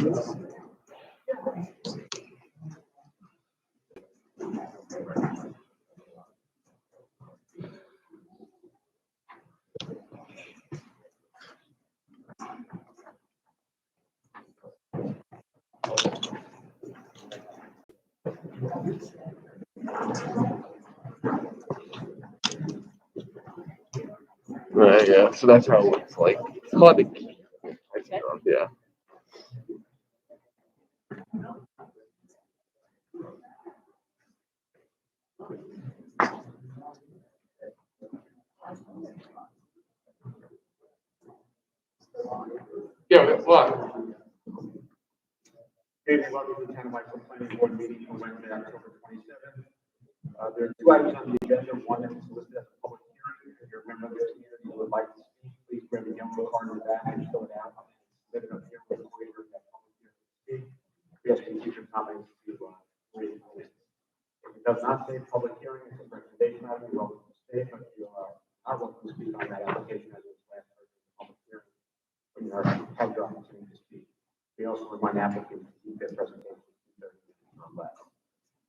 Right, yeah, so that's how it looks like. It's hard to keep. Yeah. Yeah, what? Hey, welcome to the Town of Whitehall Planning Board meeting on Wednesday, October 27th. There are two items on the agenda. One is listed as a public hearing. If you're a member of the community who would like to speak, please grab a yellow card in the back and fill it out. Submit it up here with the waiver of that public hearing to speak. We have some future comments to raise. If it does not say public hearing, it's a recommendation item. You're welcome to stay, but you are not welcome to speak on that application as it's last heard in the public hearing. When you have your opportunity to speak. We also remind applicants to keep their presentation to 30 minutes or less.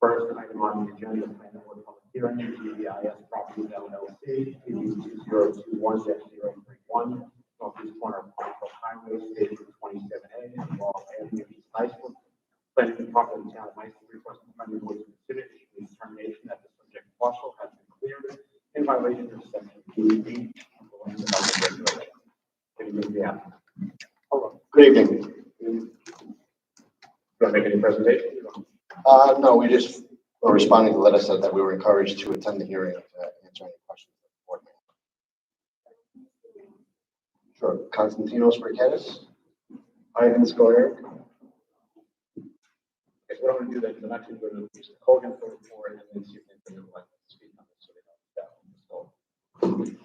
First item on the agenda, planning board public hearing, GBIS Properties LLC, PB 2021-031, northeast corner of Parkville Highway, station 27A, involved Ambient East High School. Planning department of the town of Meissen requesting planning board to consider the determination that the subject parcel has been cleared in violation of section 2B of the land development regulation. Good evening, the applicant. Hello. Good evening. Do you want to make any presentation? No, we just were responding to the letter said that we were encouraged to attend the hearing to answer any questions that the board may have. Sure. Konstantinos Marquettes. Ivan Scolaric. Okay, so what I'm going to do then is I'm actually going to use the Hogan for the report and then see if they would like to speak on this so they don't.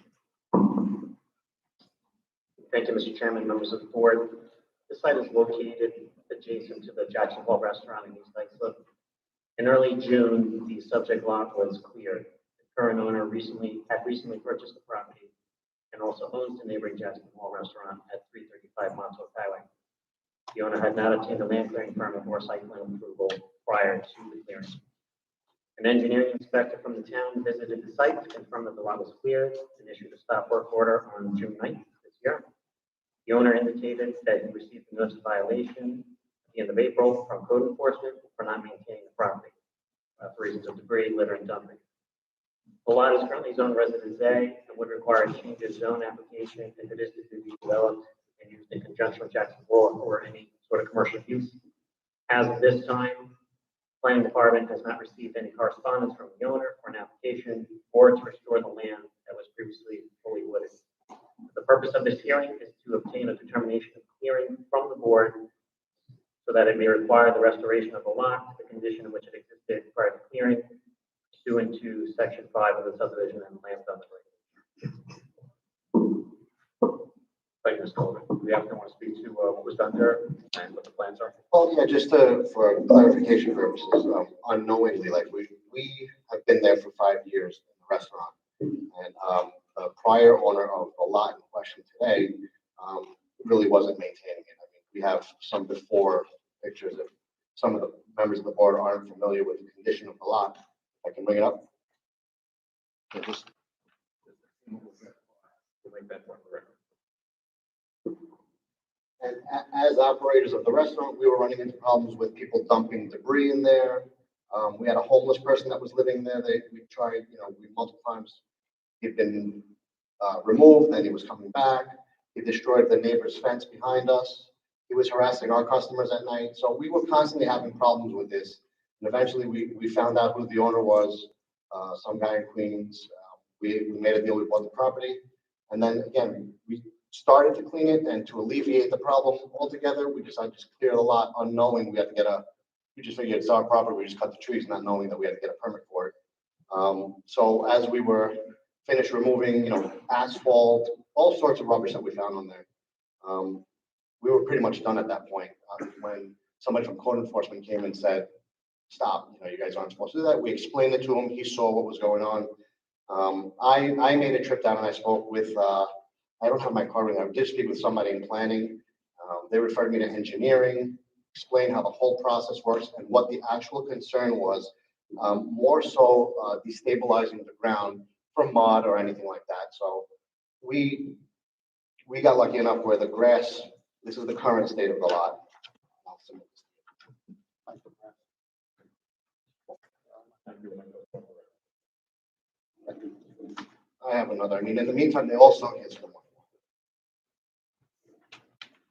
Thank you, Mr. Chairman, members of the board. The site is located adjacent to the Jackson Hole Restaurant in East Islip. In early June, the subject lot was cleared. The current owner had recently purchased the property and also owns the neighboring Jackson Hole Restaurant at 335 Montauk Highway. The owner had not obtained a land clearing permit or site plan approval prior to the clearing. An engineering inspector from the town visited the site to confirm that the lot was cleared and issued a stop work order on June 9th this year. The owner indicated that he received a notice of violation at the end of April from code enforcement for not maintaining the property for reasons of debris, litter, and dumping. The lot is currently zoned Residence A and would require a change of zone application if it is to be developed and used in conjunction with Jackson Hole or any sort of commercial use. As of this time, planning department has not received any correspondence from the owner for an application or to restore the land that was previously fully wooded. The purpose of this hearing is to obtain a determination of clearing from the board so that it may require the restoration of the lot to the condition in which it existed prior to clearing, pursuant to section 5 of the subdivision and land development regulations. Thank you, Mr. Holden. The applicant want to speak to what was done there and what the plans are? Well, yeah, just for clarification purposes, unknowingly, like we have been there for 5 years in the restaurant, and the prior owner of the lot in question today really wasn't maintaining it. I mean, we have some before pictures. If some of the members of the board aren't familiar with the condition of the lot, I can bring it up. So just Make that point correct. And as operators of the restaurant, we were running into problems with people dumping debris in there. We had a homeless person that was living there. We tried, multiple times. He'd been removed, then he was coming back. He destroyed the neighbor's fence behind us. He was harassing our customers at night. So we were constantly having problems with this. And eventually we found out who the owner was, some guy in Queens. We made a deal, we bought the property. And then again, we started to clean it, and to alleviate the problem altogether, we decided to just clear the lot unknowing we had to get we just figured it's our property, we just cut the trees, not knowing that we had to get a permit for it. So as we were finished removing, asphalt, all sorts of rubbish that we found on there, we were pretty much done at that point. When somebody from code enforcement came and said, stop, you guys aren't supposed to do that. We explained it to him. He saw what was going on. I made a trip down and I spoke with, I don't have my card with me. I did speak with somebody in planning. They referred me to engineering. explain how the whole process works and what the actual concern was, more so destabilizing the ground from mud or anything like that. So we got lucky enough where the grass, this is the current state of the lot. I have another. I mean, in the meantime, they also,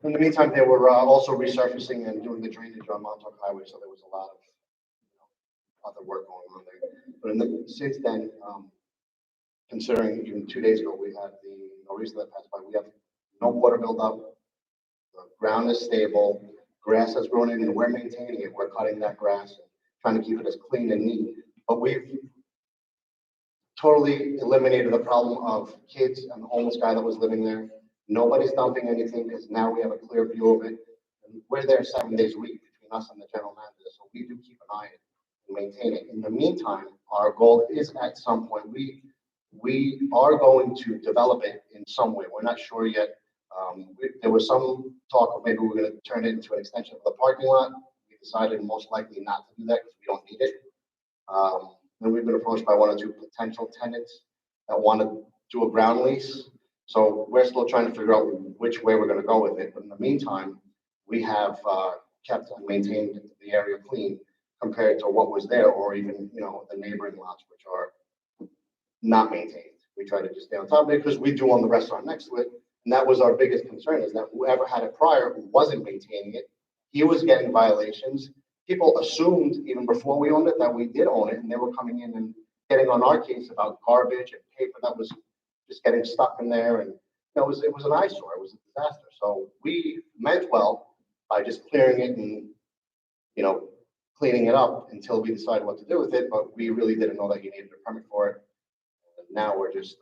in the meantime, they were also resurfacing and doing the drainage on Montauk Highway, so there was a lot of other work going on there. But since then, considering even 2 days ago, we had the nor'easter that passed by, we have no water buildup. The ground is stable, grass has grown in, and we're maintaining it. We're cutting that grass and trying to keep it as clean and neat. But we've totally eliminated the problem of kids and the homeless guy that was living there. Nobody's dumping anything because now we have a clear view of it. And we're there 7 days a week between us and the general manager, so we do keep an eye on it and maintain it. In the meantime, our goal is at some point, we are going to develop it in some way. We're not sure yet. There was some talk of maybe we're going to turn it into an extension of the parking lot. We decided most likely not to do that because we don't need it. And we've been approached by 1 or 2 potential tenants that want to do a ground lease. So we're still trying to figure out which way we're going to go with it. But in the meantime, we have kept and maintained the area clean compared to what was there, or even, the neighboring lots, which are not maintained. We try to just stay on top of it because we do own the restaurant next to it. And that was our biggest concern, is that whoever had it prior wasn't maintaining it. He was getting violations. People assumed even before we owned it that we did own it, and they were coming in and getting on our case about garbage and paper that was just getting stuck in there. And it was an eyesore. It was a disaster. So we meant well by just clearing it and, cleaning it up until we decided what to do with it. But we really didn't know that you needed a permit for it. And now we're just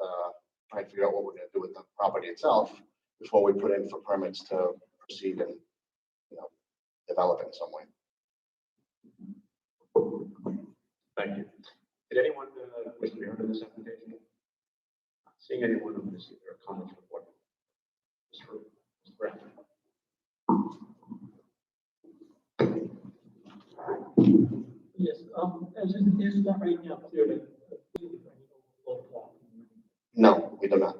trying to figure out what we're going to do with the property itself before we put in for permits to proceed and, develop it in some way. Thank you. Did anyone wish to be heard in this application? Not seeing anyone on this, there are comments from the board. Mr. Brown. Yes, as it is not right now, clearly. No, we do not.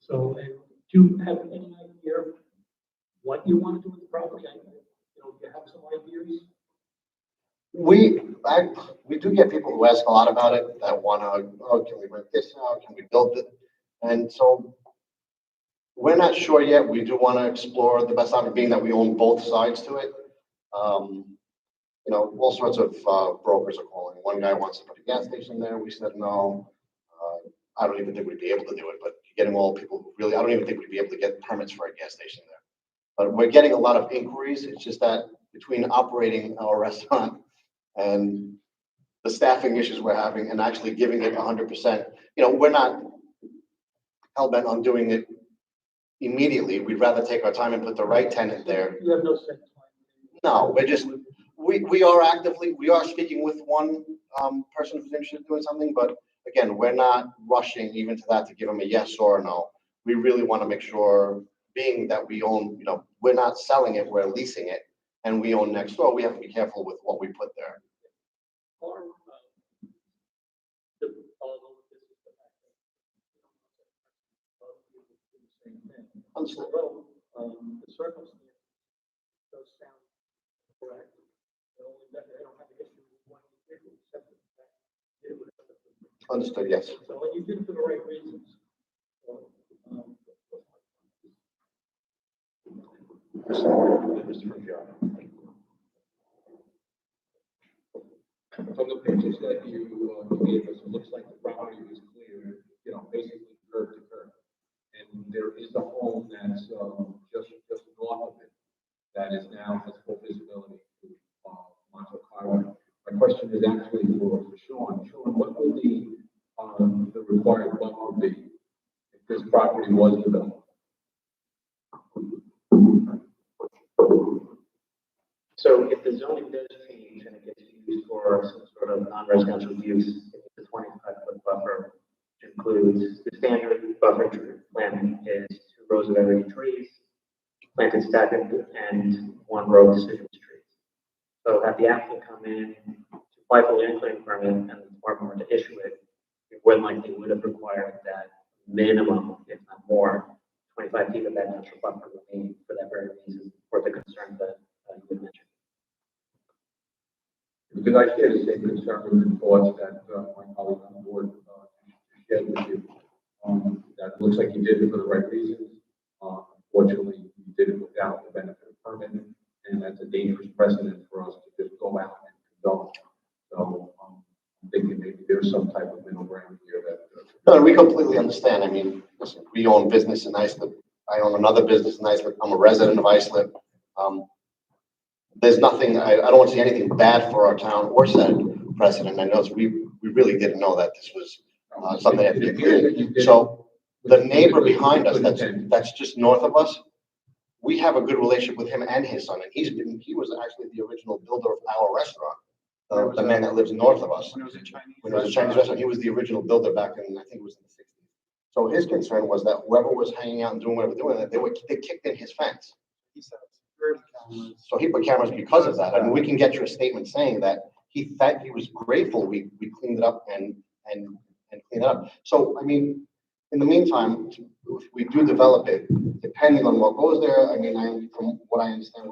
So, do you have any idea what you want to do with the property? Do you have some ideas? We do get people who ask a lot about it, that want to, can we rent this out? Can we build it? And so we're not sure yet. We do want to explore the best option, being that we own both sides to it. All sorts of brokers are calling. One guy wants to put a gas station there. We said no. I don't even think we'd be able to do it, but getting all people who really, I don't even think we'd be able to get permits for a gas station there. But we're getting a lot of inquiries. It's just that between operating our restaurant and the staffing issues we're having and actually giving it 100%, we're not hell-bent on doing it immediately. We'd rather take our time and put the right tenant there. You have no sense. No, we are speaking with one person who's interested in doing something, but again, we're not rushing even to that to give them a yes or a no. We really want to make sure, being that we own, we're not selling it, we're leasing it, and we own next door. We have to be careful with what we put there. Or, Understood. although the circumstance does sound correct, they don't have an issue with one individual, except for the fact that it was. Understood, yes. So when you did it for the right reasons. Mr. Fergiano. From the pictures that you gave us, it looks like the property was cleared, basically curb to curb. And there is a home that's just north of it that is now has full visibility to Montauk Highway. My question is actually for Sean. Sean, what would the required buffer be if this property was developed? So if the zoning does change and it gets used for some sort of non-residential use, the 25-foot buffer includes the standard buffer planting is 2 rows of evergreen trees, planted staggered, and 1 one row decision trees. So have the applicant come in to apply for the land clearing permit and the department were to issue it, it would likely would have required that minimum, if not more, 25 feet of that natural buffer remaining for that very reason, for the concern that you had mentioned. Because I share the same concern and thoughts that my colleague on the board shared with you. That looks like you did it for the right reasons. Unfortunately, you did it without the benefit of permit, and that's a dangerous precedent for us to just go out and condone. So I'm thinking maybe there's some type of middle ground here that. No, we completely understand. I mean, listen, we own business in Islip. I own another business in Islip. I'm a resident of Islip. There's nothing, I don't want to see anything bad for our town or set precedent. I know we really didn't know that this was something that had to get cleared. So the neighbor behind us, that's just north of us, we have a good relationship with him and his son. And he was actually the original builder of our restaurant. The man that lives north of us. When it was a Chinese restaurant, he was the original builder back in, I think it was in the 60s. So his concern was that whoever was hanging out and doing whatever doing, they kicked in his fence. He said security cameras. So he put cameras because of that. I mean, we can get you a statement saying that he was grateful we cleaned it up and cleaned it up. So, I mean, in the meantime, if we do develop it, depending on what goes there, I mean, from what I understand,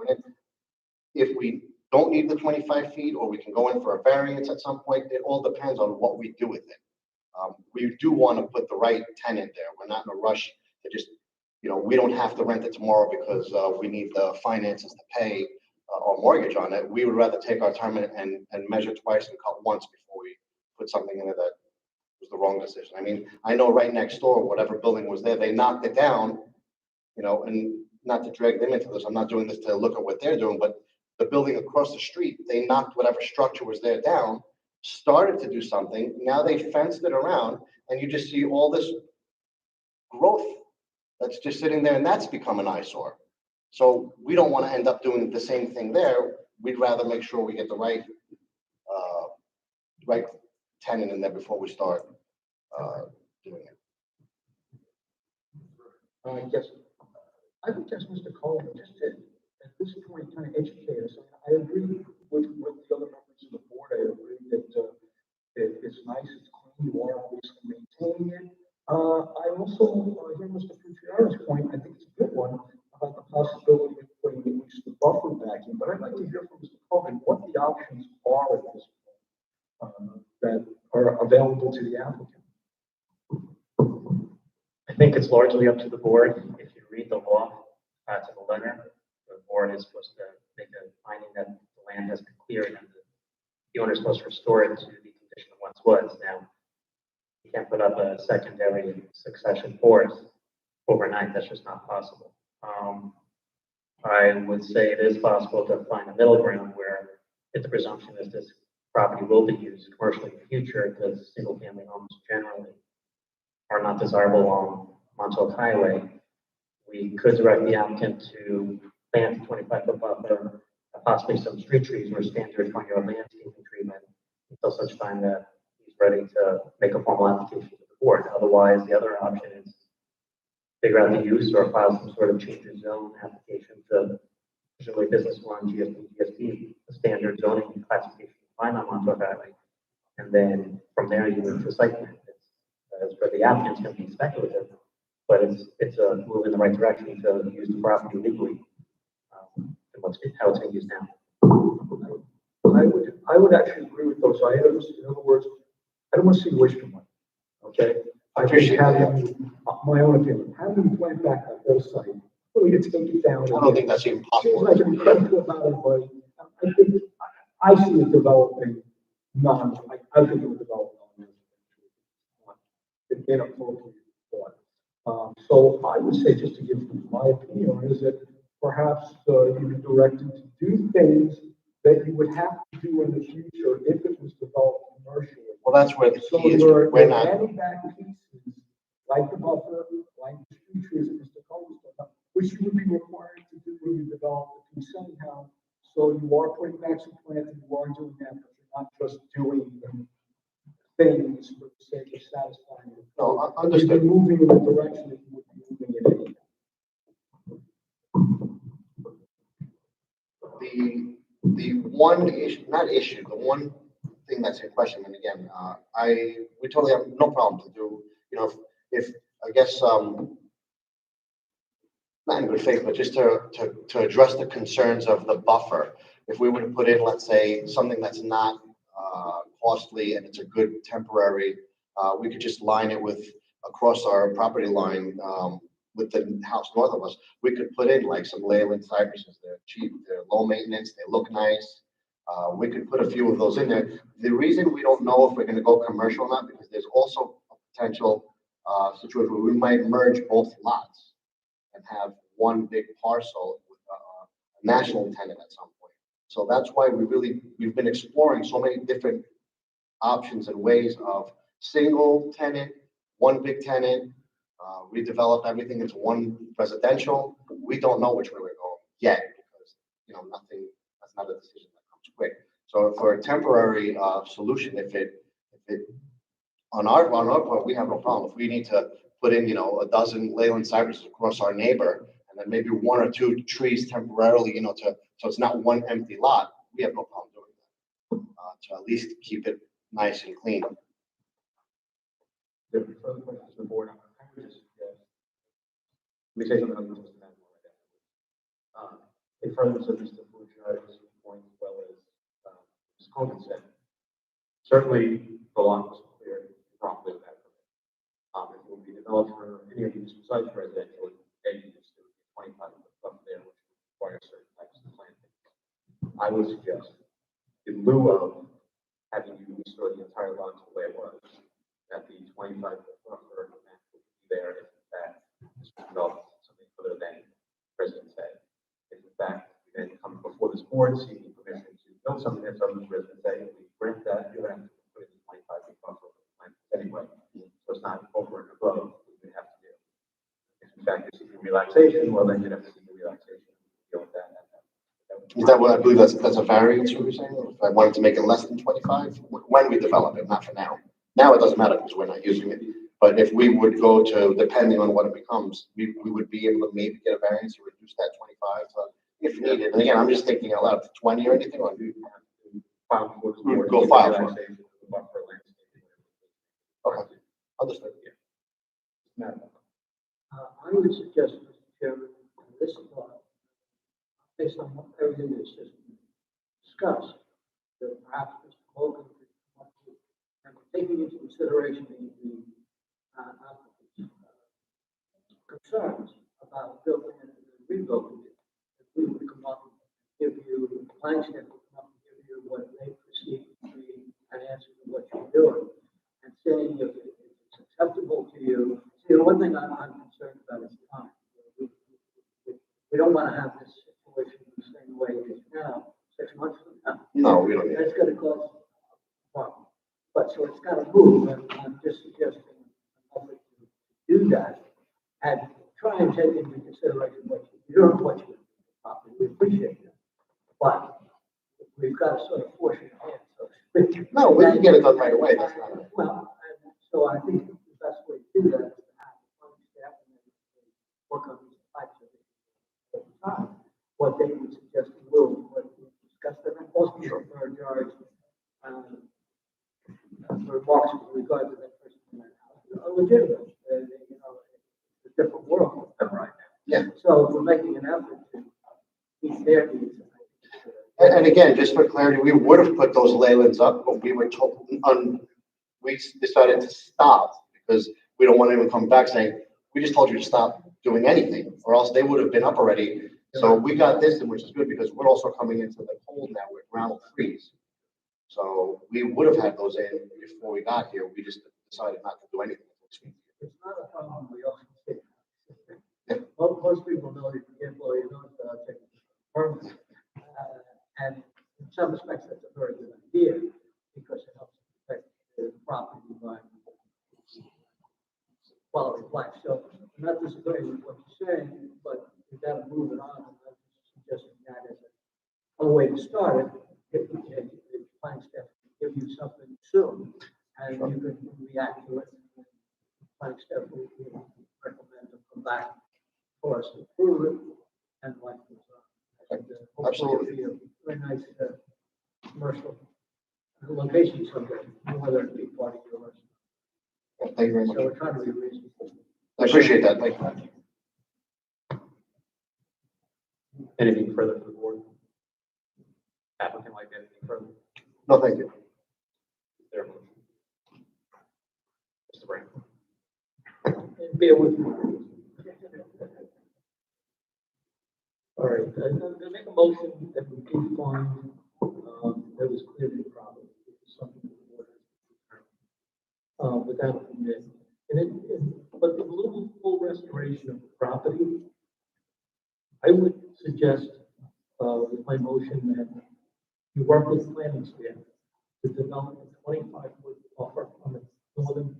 if we don't need the 25 feet or we can go in for a variance at some point, it all depends on what we do with it. We do want to put the right tenant there. We're not in a rush to just, we don't have to rent it tomorrow because we need the finances to pay our mortgage on it. We would rather take our time and measure twice and cut once before we put something in it that was the wrong decision. I mean, I know right next door, whatever building was there, they knocked it down, and not to drag them into this, I'm not doing this to look at what they're doing, but the building across the street, they knocked whatever structure was there down, started to do something. Now they fenced it around and you just see all this growth that's just sitting there, and that's become an eyesore. So we don't want to end up doing the same thing there. We'd rather make sure we get the right tenant in there before we start doing it. Yes, I would ask Mr. Coleman just to, at this point, kind of educate us. I agree with the other members of the board. I agree that it's nice, it's clean, you are obviously maintaining it. I also hear Mr. Fucciaro's point. I think it's a good one about the possibility of putting at least the buffer back in. But I'd like to hear from Mr. Coleman what the options are at this point that are available to the applicant. I think it's largely up to the board. If you read the law to the letter, the board is supposed to make a finding that the land has been cleared and the owner is supposed to restore it to the condition it once was. Now, you can't put up a secondary succession forest overnight. That's just not possible. I would say it is possible to find a middle ground where if the presumption is this property will be used commercially in the future, because single-family homes generally are not desirable along Montauk Highway, we could direct the applicant to plant 25-foot buffer, possibly some street trees or standard front-yard landscaping treatment until such time that he's ready to make a formal application to the board. Otherwise, the other option is figure out the use or file some sort of change in zone application to presumably business one, GSP, the standard zoning classification defined on Montauk Highway. And then from there, you move to site plan. As for the applicant's going to be speculative, but it's a move in the right direction to use the property legally, and how it's being used now. I would actually agree with those items. In other words, I don't want to see wasting money. Okay, I appreciate having my own opinion. Having plant back that whole site, really to take it down. I don't think that's even Seems possible. like an incredible amount of money. I think I see it developing I think it would develop inappropriate thought. So I would say, just to give my opinion on it, is that perhaps you be directed to do things that you would have to do in the future if it was developed commercially. Well, that's where the So key is. you're We're not. adding back pieces, like the buffer, like the street trees that Mr. Coleman talked about, which you would be required to do when you develop the piece anyhow. So you are putting back some plants, and you are doing that, but you're not just doing things for the sake of satisfying the No, You're understood. moving in the direction that you would be moving in. the one issue, not issue, the one thing that's in question, and again, we totally have no problem to do, you know, if I guess, not in good faith, but just to address the concerns of the buffer. If we were to put in, let's say, something that's not costly and it's a good temporary, we could just line it with across our property line with the house north of us. We could put in like some Leyland cypresses. They're cheap, they're low maintenance, they look nice. We could put a few of those in there. The reason we don't know if we're going to go commercial or not, because there's also a potential situation where we might merge both lots and have one big parcel with a national tenant at some point. So that's why we've been exploring so many different options and ways of single tenant, one big tenant, redevelop everything into one residential. We don't know which way we're going yet because, you know, that's not a decision that comes quick. So for a temporary solution, if it on our part, we have no problem. If we need to put in, you know, a dozen Leyland cypresses across our neighbor, and then maybe one or two trees temporarily, you know, so it's not one empty lot, we have no problem doing that. To at least keep it nice and clean. There are further questions from the board. I would just suggest, let me say something on this. In furtherance of Mr. Fujara's point, as well as Ms. Coleman said, certainly the lot was cleared properly with that permit. If it would be developed for any of these besides residential, maybe it's 25 foot up there, which would require certain types of planting. I would suggest, in lieu of having you restore the entire lot to the way it was, that the 25 foot buffer would be there if in fact this was developed something other than residents say. If in fact we then come before this board seeking permission to build something that's other than residents say, we grant that, you're going to have to put in the 25 foot buffer anyway. So it's not over and above what we have to do. If in fact you're seeking relaxation, well then you'd have to seek a relaxation and deal with that. Is that what I believe that's a variance, what you're saying? If I wanted to make it less than 25, when we develop it, not for now. Now it doesn't matter because we're not using it. But if we would go to, depending on what it becomes, we would be able to maybe get a variance to reduce that 25 if needed. And again, I'm just thinking out loud, 20 or anything, or do File before this we board, would go seek file for it. relaxation of the buffer landscaping. Okay, understood. Madam. I would suggest, Mr. Chairman, this thought, based on everything that's just discussed, that perhaps Mr. Colgan could come up with, and taking into consideration the applicant's concerns about building and rebuilding it, if we would come up and give you, the plan staff would come up and give you what they perceive to be an answer to what you're doing, and saying if it's acceptable to you. See, the one thing I'm concerned about is time. We don't want to have this situation the same way it is now, 6 months from now. No, we don't need That's it. going to cause a problem. But so it's got to move, and I'm just suggesting an effort to do that and try and take into consideration what you're doing, what you're doing. We appreciate that. But we've got to sort of force your hand. So No, we can get it done right away. That's not it. well, and so I think the best way to do that is to have the funding staff and then work on these types of issues at the time. What they would suggest in lieu of what we discussed, and also for George, remarks with regard to that person in that house are legitimate. You know, it's a different world than right now. Yeah. So we're making an effort to meet their needs. And again, just for clarity, we would have put those Leylands up, but we were told, we decided to stop because we don't want anyone coming back saying, we just told you to stop doing anything, or else they would have been up already. So we got this, which is good because we're also coming into the cold now where ground will freeze. So we would have had those in before we got here. We just decided not to do anything. It's not a problem we often see. Most people know that you can't blow your nose without taking permits. And in some respects, that's a very good idea because it helps protect the property environment, quality of life. So I'm not disagreeing with what you're saying, but we've got to move it on. And I'm suggesting that as a way to start it. If the planning staff can give you something soon, and you can react to it, planning staff will recommend to come back for us to approve it, and life goes on. And, hopefully Absolutely. it'll be a very nice, commercial location somewhere, whether it be part of your restaurant. Well, thank you very So much. we're trying to be reasonable. I appreciate that. Thank you. Anything further from the board? Applicant like anything further? No, thank you. Is there a motion? Mr. Brown? And bear with me. All right, I'm gonna make a motion that we do find, that was clearly a problem. Something the board has to determine, without a permit. But the little full restoration of the property, I would suggest, with my motion that you work with planning staff to develop a 25-foot buffer on the northern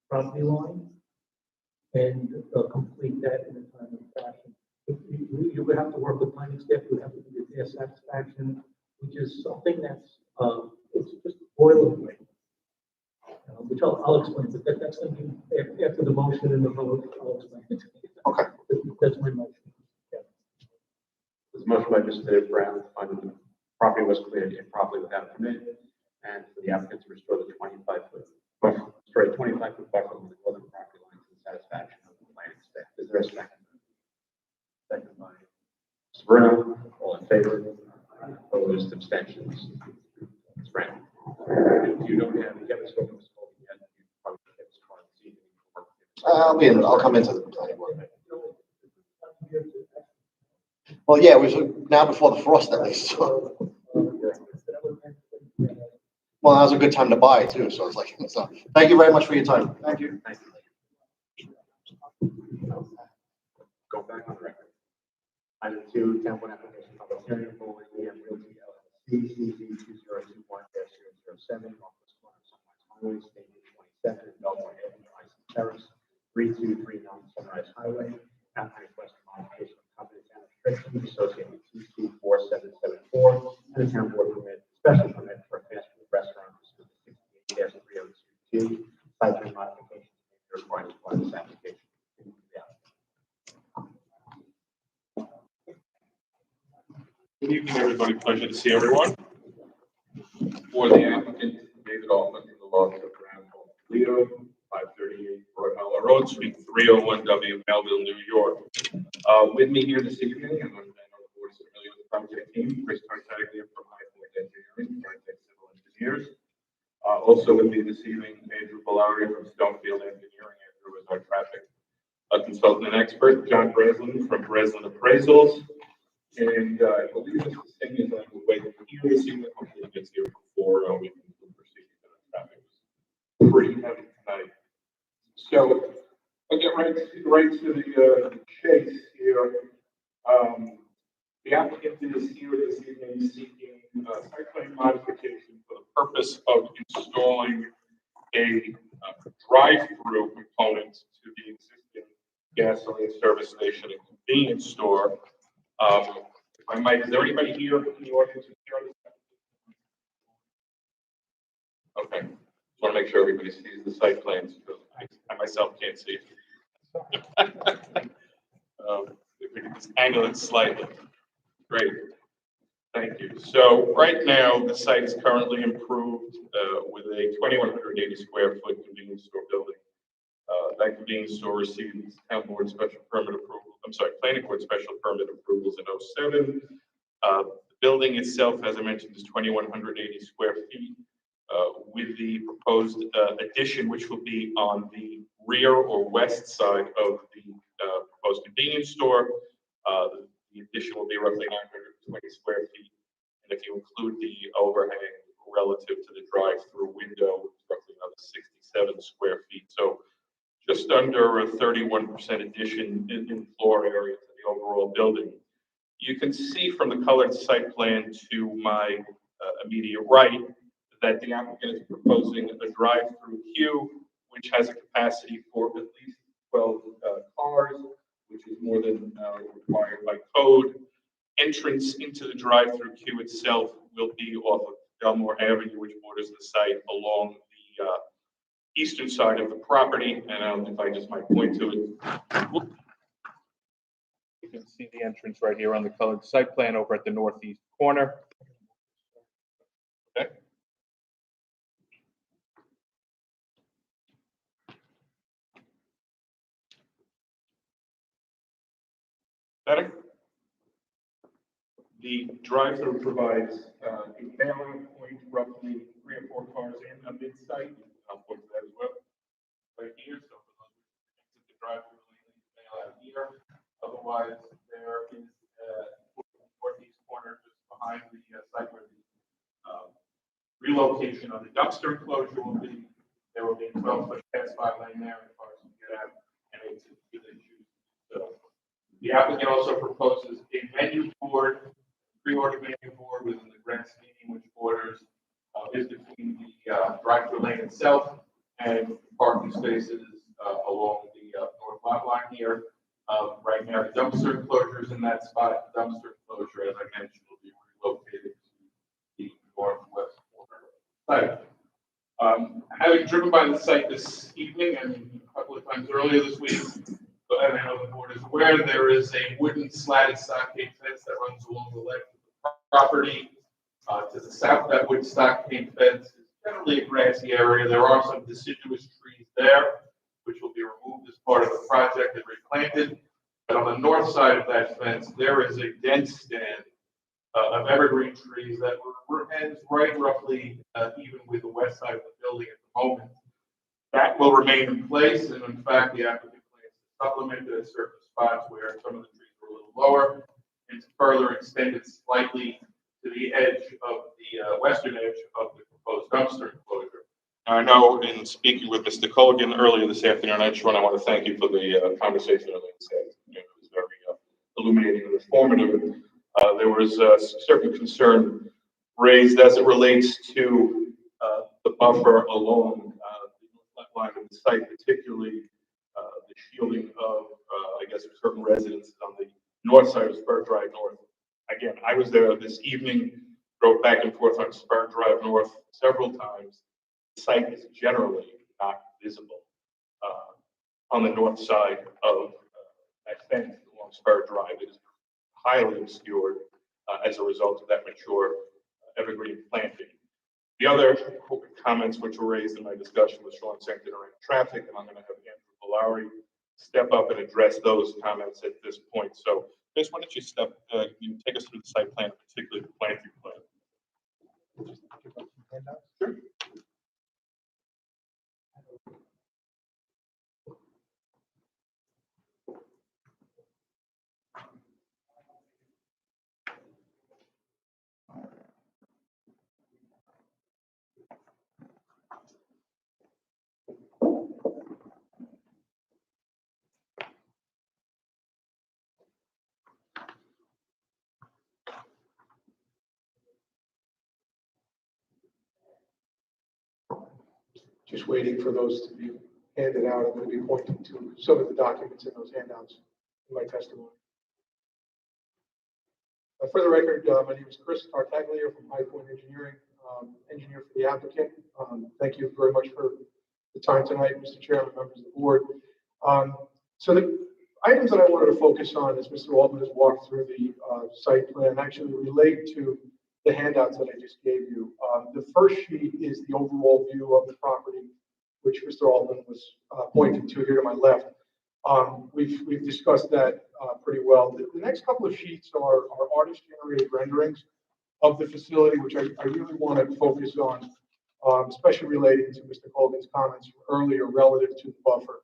property line and complete that in a timely fashion. You would have to work with planning staff, you would have to do their satisfaction, which is something that's, it's just boilerplate. Which I'll explain, but that's going to be after the motion and the vote, I'll explain it. Okay. That's my motion. Yeah. This motion by Mr. Brown to find that the property was cleared improperly without a permit, and for the applicant to restore the 25-foot buffer, restore a 25-foot buffer on the northern property line to the satisfaction of the planning staff. Is there a second? Second by Mr. Bruno. All in favor? Opposed? Abstentions? Mr. Brown. If you don't have, you haven't spoken to Mr. Colby yet, you probably get this card this evening. I'll come into the planning board. Well, yeah, it was now before the frost at least. So. Well, that was a good time to buy too. So it's like, so thank you very much for your time. Thank you. Thank you. Go back on the record. Item 2, Town Board application public hearing for EM Realty LLC, CZ 2021-007, Northwest corner of Sunrise Highway, State 27, Belmore Avenue, Icy Terrace, 3239 Sunrise Highway. Applicant requesting modification of covenants and restrictions associated with TC 4774 and the town board permit, special permit for a fast food restaurant pursuant to 68-302G. Site plan modification required as part of this application. Good evening, everybody. Pleasure to see everyone. For the applicant, David Altman, from the law firm Brown Leo, 538 Broadhall Road, Suite 301W, Melville, New York. With me here this evening, and I know the board is familiar with the project team, Chris Tartaglia from High Point Engineering, Architect Civil Engineers. Also with me this evening, Andrew Bellari from Stonefield Engineering. Andrew is our traffic consultant and expert. John Breslin from Breslin Appraisals. And I believe Mr. Singh is on the way here this evening. Hopefully he gets here before we can proceed with the traffic. It's pretty heavy tonight. So I'll get right to the chase here. The applicant is here this evening seeking site plan modification for the purpose of installing a drive-through component to the existing gasoline service station and convenience store. If I might, is there anybody here in the audience who's here on this? Okay, just want to make sure everybody sees the site plans because I myself can't see it. If we can just angle it slightly. Great, thank you. So right now, the site is currently improved with a 2,180 square foot convenience store building. That convenience store received town board special permit approval. I'm sorry, planning board special permit approvals in 2007. The building itself, as I mentioned, is 2,180 square feet. With the proposed addition, which will be on the rear or west side of the proposed convenience store, the addition will be roughly 920 square feet. And if you include the overhang relative to the drive-through window, it's roughly another 67 square feet. So just under a 31% addition in floor area to the overall building. You can see from the colored site plan to my immediate right that the applicant is proposing a drive-through queue, which has a capacity for at least 12 cars, which is more than required by code. Entrance into the drive-through queue itself will be off of Belmore Avenue, which borders the site along the eastern side of the property, and if I just might point to it, you can see the entrance right here on the colored site plan over at the northeast corner. Better? The drive-through provides a mailing point, roughly 3 or 4 cars in a mid-site. I'll point to that as well. Right here, so for those who exit the drive-through lane, mail out here. Otherwise, there is northeast corner just behind the site where the relocation of the dumpster enclosure will be. There will be a 12-foot pass-by lane there as far as you get out and exit if they choose. So the applicant also proposes a menu board, pre-order menu board within the grants median, which borders is between the drive-through lane itself and parking spaces along the north lot line here. Right now, the dumpster enclosure is in that spot. The dumpster enclosure, as I mentioned, will be relocated to the northwest corner site. Having driven by the site this evening and a couple of times earlier this week, and I know the board is aware, there is a wooden slatted stockade fence that runs along the length of the property. To the south of that wooden stockade fence is generally a grassy area. There are some deciduous trees there, which will be removed as part of the project and replanted. But on the north side of that fence, there is a dense stand of evergreen trees that ends right roughly even with the west side of the building at the moment. That will remain in place, and in fact, the applicant plans to supplement it at certain spots where some of the trees are a little lower, and to further extend it slightly to the edge of the western edge of the proposed dumpster enclosure. Now, I know in speaking with Mr. Colgan earlier this afternoon, I want to thank you for the conversation earlier this afternoon. It was very illuminating and informative. There was a certain concern raised as it relates to the buffer along the north line of the site, particularly the shielding of, I guess, certain residences on the north side of Spur Drive North. Again, I was there this evening, drove back and forth on Spur Drive North several times. The site is generally not visible on the north side of that fence along Spur Drive. It is highly obscured as a result of that mature evergreen planting. The other comments which were raised in my discussion was Sean centered around traffic, and I'm going to have Andrew Valari step up and address those comments at this point. So, Chris, why don't you take us through the site plan, particularly the planting plan? Sure. Just waiting for those to be handed out. I'm going to be pointing to some of the documents in those handouts in my testimony. For the record, my name is Chris Tartaglia from High Point Engineering, engineer for the applicant. Thank you very much for the time tonight, Mr. Chairman, members of the board. So the items that I wanted to focus on, as Mr. Altman has walked through the site plan, actually relate to the handouts that I just gave you. The first sheet is the overall view of the property, which Mr. Altman was pointing to here to my left. We've discussed that pretty well. The next couple of sheets are artist-generated renderings of the facility, which I really want to focus on, especially relating to Mr. Colgan's comments from earlier relative to the buffer.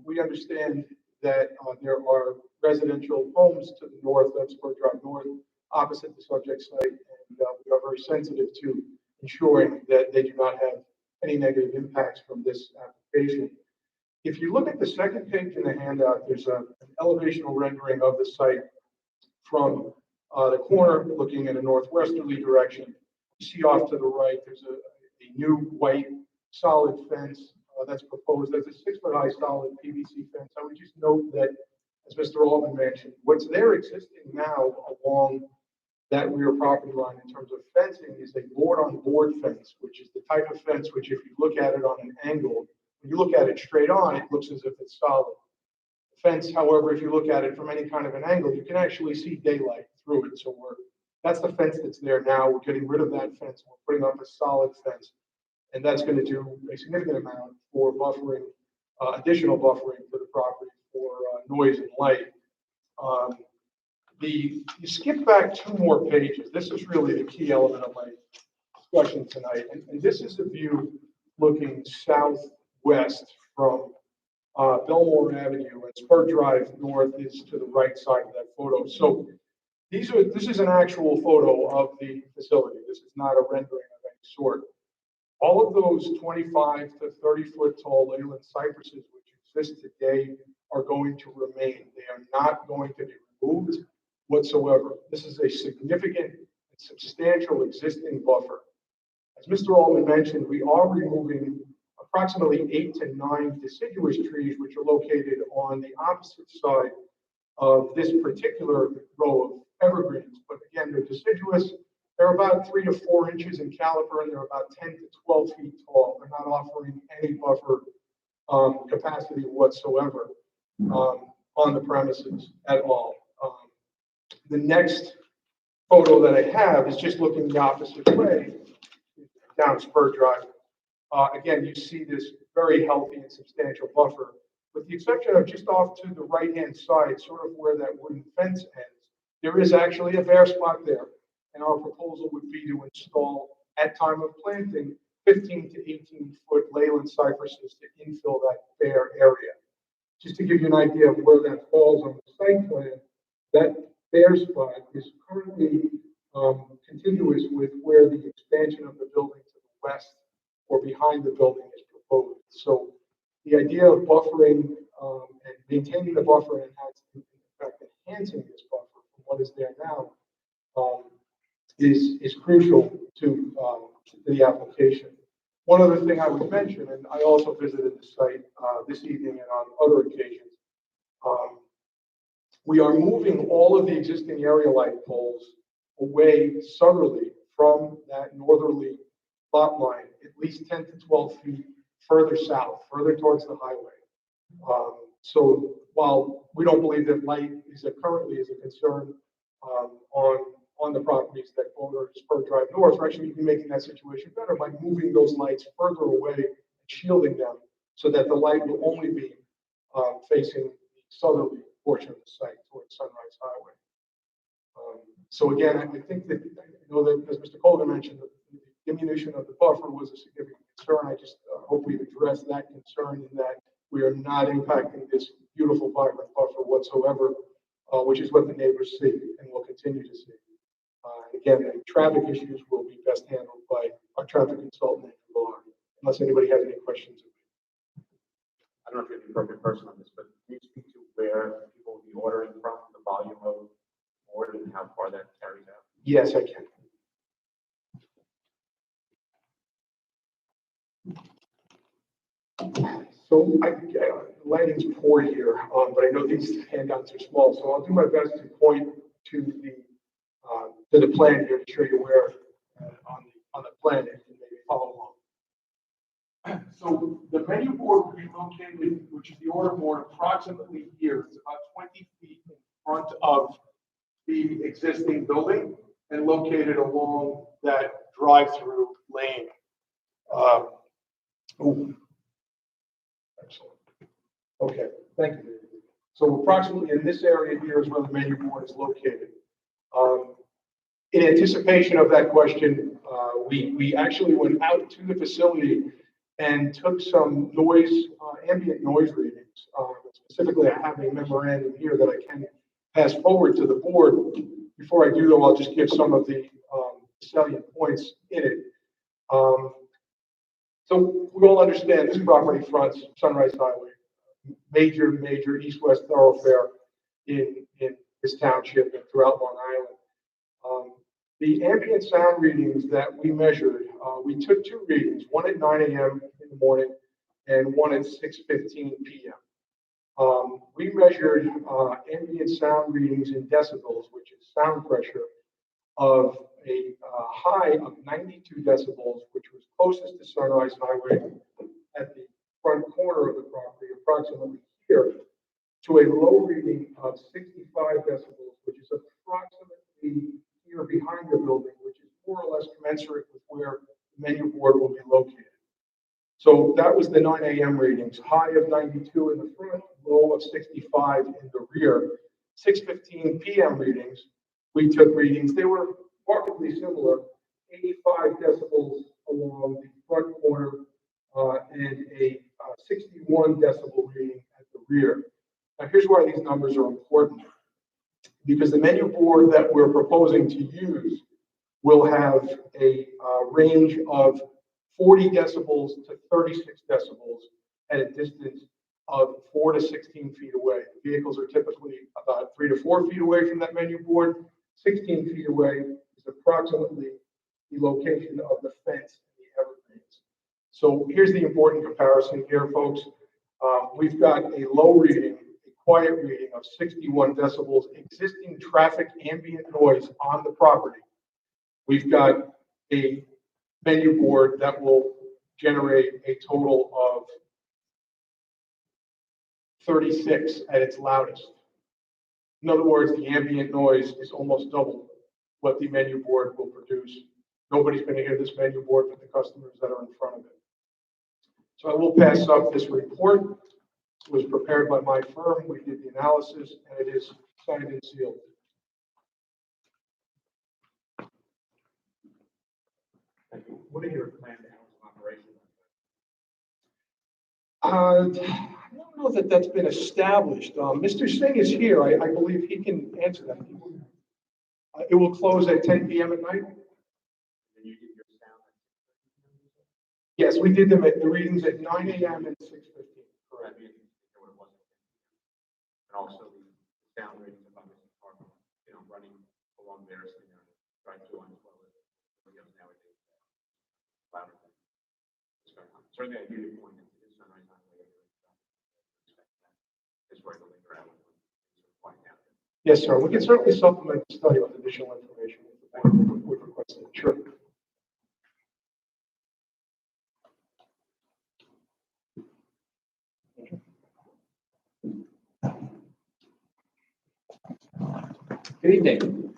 We understand that there are residential homes to the north of Spur Drive North, opposite the subject site, and we are very sensitive to ensuring that they do not have any negative impacts from this application. If you look at the second page in the handout, there's an elevational rendering of the site from the corner looking in a northwesterly direction. You see off to the right, there's a new white solid fence that's proposed. That's a 6-foot-high solid PVC fence. I would just note that, as Mr. Altman mentioned, what's there existing now along that rear property line in terms of fencing is a board-on-board fence, which is the type of fence which, if you look at it on an angle, when you look at it straight on, it looks as if it's solid. The fence, however, if you look at it from any kind of an angle, you can actually see daylight through it. So that's the fence that's there now. We're getting rid of that fence. We're putting up a solid fence, and that's going to do a significant amount for buffering, additional buffering for the property for noise and light. You skip back 2 more pages. This is really the key element of my discussion tonight. And this is a view looking southwest from Belmore Avenue, and Spur Drive North is to the right side of that photo. So this is an actual photo of the facility. This is not a rendering of any sort. All of those 25 to 30-foot tall Leyland cypresses which exist today are going to remain. They are not going to be removed whatsoever. This is a significant and substantial existing buffer. As Mr. Altman mentioned, we are removing approximately 8 to 9 deciduous trees, which are located on the opposite side of this particular row of evergreens. But again, they're deciduous. They're about 3 to 4 inches in caliber, and they're about 10 to 12 feet tall. They're not offering any buffer capacity whatsoever on the premises at all. The next photo that I have is just looking the opposite way, down Spur Drive. Again, you see this very healthy and substantial buffer, with the exception of just off to the right-hand side, sort of where that wooden fence ends. There is actually a bare spot there, and our proposal would be to install, at time of planting, 15 to 18-foot Leyland cypresses to infill that bare area. Just to give you an idea of where that falls on the site plan, that bare spot is currently contiguous with where the expansion of the building to the west or behind the building is proposed. So the idea of buffering and maintaining the buffer and in fact enhancing this buffer from what is there now is crucial to the application. One other thing I would mention, and I also visited the site this evening and on other occasions, we are moving all of the existing area light poles away southerly from that northerly lot line, at least 10 to 12 feet further south, further towards the highway. So while we don't believe that light currently is a concern on the properties that border Spur Drive North, we're actually making that situation better by moving those lights further away and shielding them so that the light will only be facing the southerly portion of the site towards Sunrise Highway. So again, I think that, I know that, as Mr. Colgan mentioned, the diminution of the buffer was a significant concern. I just hope we've addressed that concern in that we are not impacting this beautiful, vibrant buffer whatsoever, which is what the neighbors see and will continue to see. Again, the traffic issues will be best handled by our traffic consultant, unless anybody has any questions. I don't know if you're the appropriate person on this, but can you speak to where people will be ordering from, the volume of board and how far that carries out? Yes, I can. So lighting's poor here, but I know these handouts are small, so I'll do my best to point to the plan here to show you where on the plan you can maybe follow along. So the menu board will be located, which is the order board, approximately here. It's about 20 feet in front of the existing building and located along that drive-through lane. Excellent. Okay, thank you, David. So approximately in this area here is where the menu board is located. In anticipation of that question, we actually went out to the facility and took some ambient noise readings. Specifically, I have a memorandum here that I can pass forward to the board. Before I do, though, I'll just give some of the salient points in it. So we all understand this property fronts Sunrise Highway, major east-west thoroughfare in this township and throughout Long Island. The ambient sound readings that we measured, we took 2 readings, one at 9 a.m. in the morning and one at 6:15 p.m. We measured ambient sound readings in decibels, which is sound pressure, of a high of 92 decibels, which was closest to Sunrise Highway at the front corner of the property, approximately here, to a low reading of 65 decibels, which is approximately here behind the building, which is more or less commensurate with where the menu board will be located. So that was the 9 a.m. readings, high of 92 in the front, low of 65 in the rear. 6:15 PM readings, we took readings. They were markedly similar, 85 decibels along the front corner and a 61 decibel reading at the rear. Now, here's why these numbers are important. Because the menu board that we're proposing to use will have a range of 40 decibels to 36 decibels at a distance of 4 to 16 feet away. Vehicles are typically about 3 to 4 feet away from that menu board. 16 feet away is approximately the location of the fence in the evergreens. So here's the important comparison here, folks. We've got a low reading, a quiet reading of 61 decibels, existing traffic ambient noise on the property. We've got a menu board that will generate a total of 36 at its loudest. In other words, the ambient noise is almost double what the menu board will produce. Nobody's going to hear this menu board but the customers that are in front of it. So I will pass up this report. It was prepared by my firm. We did the analysis, and it is signed and sealed. Thank you. What are your planned hours of operation? I don't know that that's been established. Mr. Singh is here. I believe he can answer that. It will close at 10 p.m. at night. And you did your sound at 6:30? Yes, we did them at the readings at 9 a.m. and 6:15. Correct. What it was. And also the sound ratings of others are, running along there, so trying to on as well as nowadays. Louder than what's going on. Certainly, I hear your point. It's Sunrise Highway. It's where the liquor outlet is quite out there. Yes, sir. We can certainly supplement the study with additional information if the board would request it. Sure. Good evening.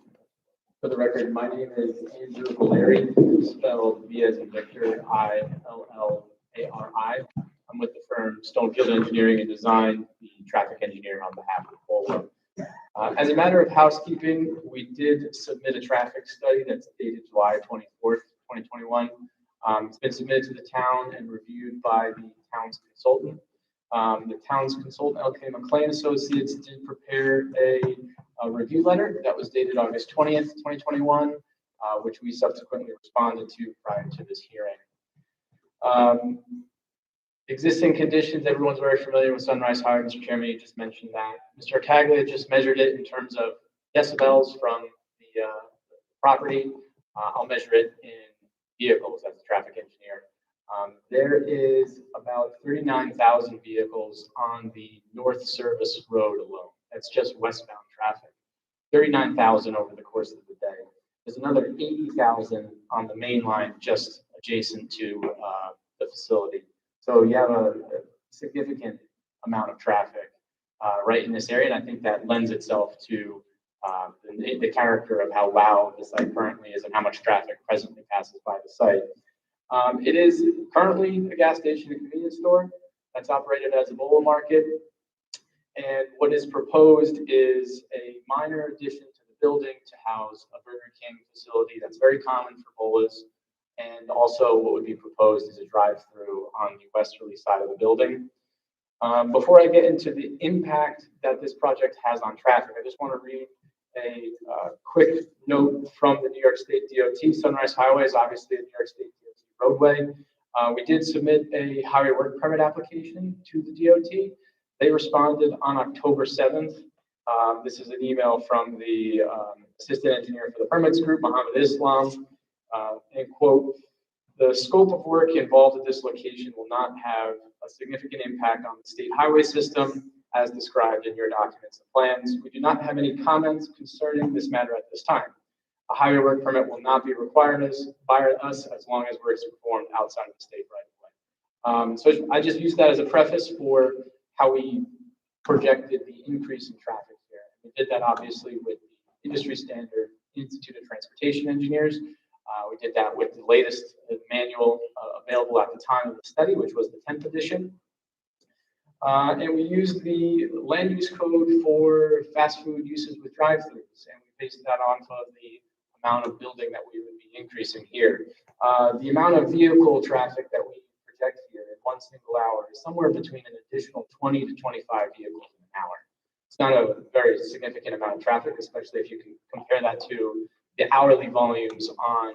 For the record, my name is Andrew Valeri, spelled V as in Victor, I-L-L-A-R-I. I'm with the firm Stonefield Engineering and Design, the traffic engineer on behalf of Polo. As a matter of housekeeping, we did submit a traffic study that's dated July 24th, 2021. It's been submitted to the town and reviewed by the town's consultant. The town's consultant, LK McLean Associates, did prepare a review letter that was dated August 20th, 2021, which we subsequently responded to prior to this hearing. Existing conditions, everyone's very familiar with Sunrise Highway. Mr. Chairman, you just mentioned that. Mr. Caglia just measured it in terms of decibels from the property. I'll measure it in vehicles as a traffic engineer. There is about 39,000 vehicles on the North Service Road alone. That's just westbound traffic. 39,000 over the course of the day. There's another 80,000 on the main line just adjacent to the facility. So you have a significant amount of traffic right in this area, and I think that lends itself to the character of how loud the site currently is and how much traffic presently passes by the site. It is currently a gas station and convenience store that's operated as a bolo market. And what is proposed is a minor addition to the building to house a Burger King facility that's very common for bolas. And also what would be proposed is a drive-through on the westerly side of the building. Before I get into the impact that this project has on traffic, I just want to read a quick note from the New York State DOT. Sunrise Highway is obviously a New York State DOT roadway. We did submit a highway work permit application to the DOT. They responded on October 7th. This is an email from the assistant engineer for the permits group, Mohammed Islam. And quote, the scope of work involved at this location will not have a significant impact on the state highway system as described in your documents and plans. We do not have any comments concerning this matter at this time. A highway work permit will not be required by us as long as work is performed outside of the state right of way. So I just used that as a preface for how we projected the increase in traffic here. We did that obviously with the industry standard Institute of Transportation Engineers. We did that with the latest manual available at the time of the study, which was the 10th edition. And we used the land use code for fast food uses with drive-throughs, and we based that off of the amount of building that we would be increasing here. The amount of vehicle traffic that we project here in one single hour is somewhere between an additional 20 to 25 vehicles in an hour. It's not a very significant amount of traffic, especially if you can compare that to the hourly volumes on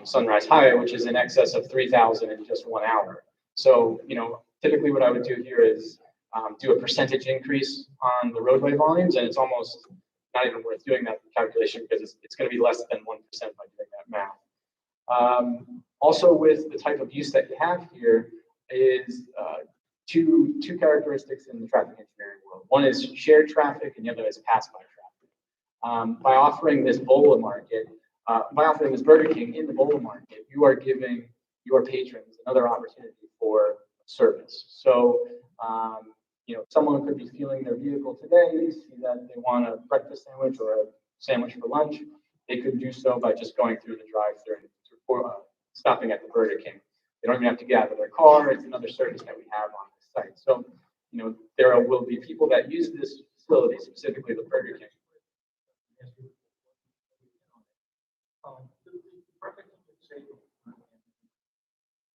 Sunrise Highway, which is in excess of 3,000 in just 1 hour. So, typically what I would do here is do a percentage increase on the roadway volumes, and it's almost not even worth doing that calculation because it's going to be less than 1% by doing that math. Also, with the type of use that you have here is two characteristics in the traffic engineering world. One is shared traffic, and the other is pass-by traffic. By offering this Bola market, by offering this Burger King in the Bola market, you are giving your patrons another opportunity for service. So, someone could be fueling their vehicle today, see that they want a breakfast sandwich or a sandwich for lunch. They could do so by just going through the drive-thru and stopping at the Burger King. They don't even have to get out of their car. It's another service that we have on the site. So, there will be people that use this facility, specifically the Burger King.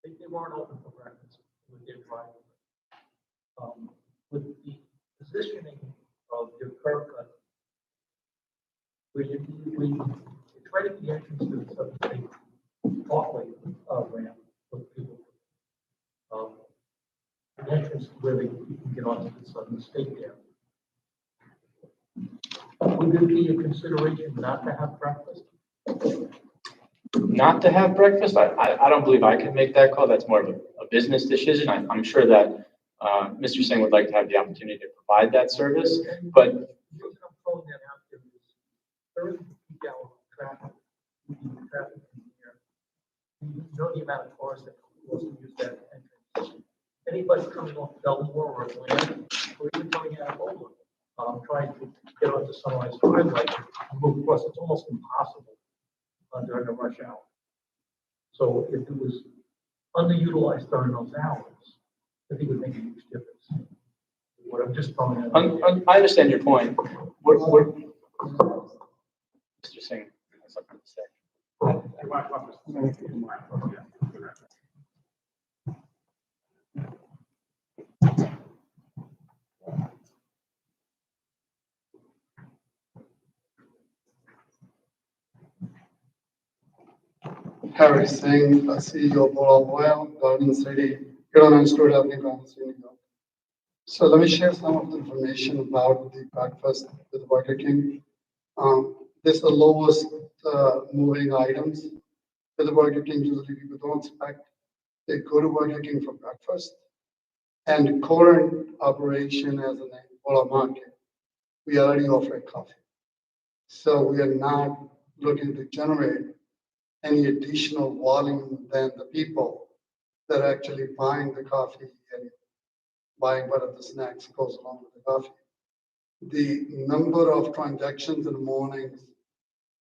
They weren't open for breakfast with their drive. With the positioning of your curb cut, where you try to the entrance to the substation walkway ramp for people. The entrance where they can get onto the southern state there. Would it be a consideration not to have breakfast? Not to have breakfast? I don't believe I could make that call. That's more of a business decision. I'm sure that Mr. Singh would like to have the opportunity to provide that service, but The reason I'm throwing that out there is there is peak hour traffic here. You know the amount of cars that also use that entrance. Anybody coming off Belmore or Atlanta, or even coming out of Boulder, trying to get onto Sunrise Highway and move across, it's almost impossible during the rush hour. So if it was underutilized during those hours, I think it would make a huge difference. What I'm just throwing out. I understand your point. What Mr. Singh has something to say. Harry Singh, CEO of Bola Garden City, here on Institute Avenue, Garden City, New York. So let me share some of the information about the breakfast with Burger King. This is the lowest moving items with the Burger King. Usually people don't expect they go to Burger King for breakfast. And current operation as an Bola market, we already offer coffee. So we are not looking to generate any additional volume than the people that are actually buying the coffee and buying what of the snacks goes along with the coffee. The number of transactions in the mornings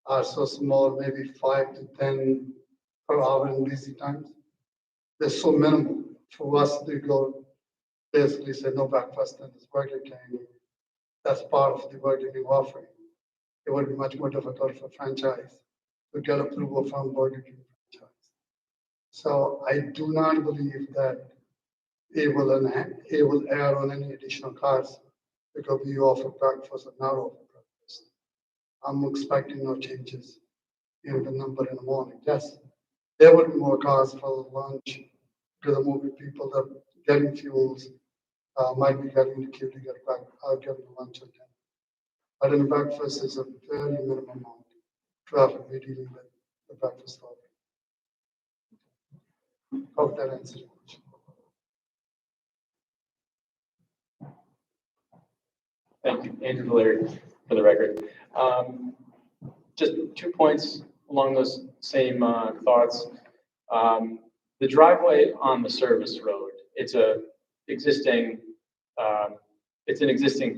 are so small, maybe 5 to 10 per hour in busy times. They're so minimal for us to go basically say no breakfast in this Burger King. That's part of the Burger King offering. It would be much more difficult for franchise to get approval from Burger King franchise. So I do not believe that it will add on any additional costs because we offer breakfast or not offer breakfast. I'm expecting no changes in the number in the morning. Yes, there would be more costs for lunch because the more people that are getting fuels might be getting the queue to get getting lunch again. But in breakfast is a very minimum amount of traffic we're dealing with the breakfast offering. Hope that answers your question. Thank you, Andrew Valeri, for the record. Just 2 points along those same thoughts. The driveway on the service road, it's an existing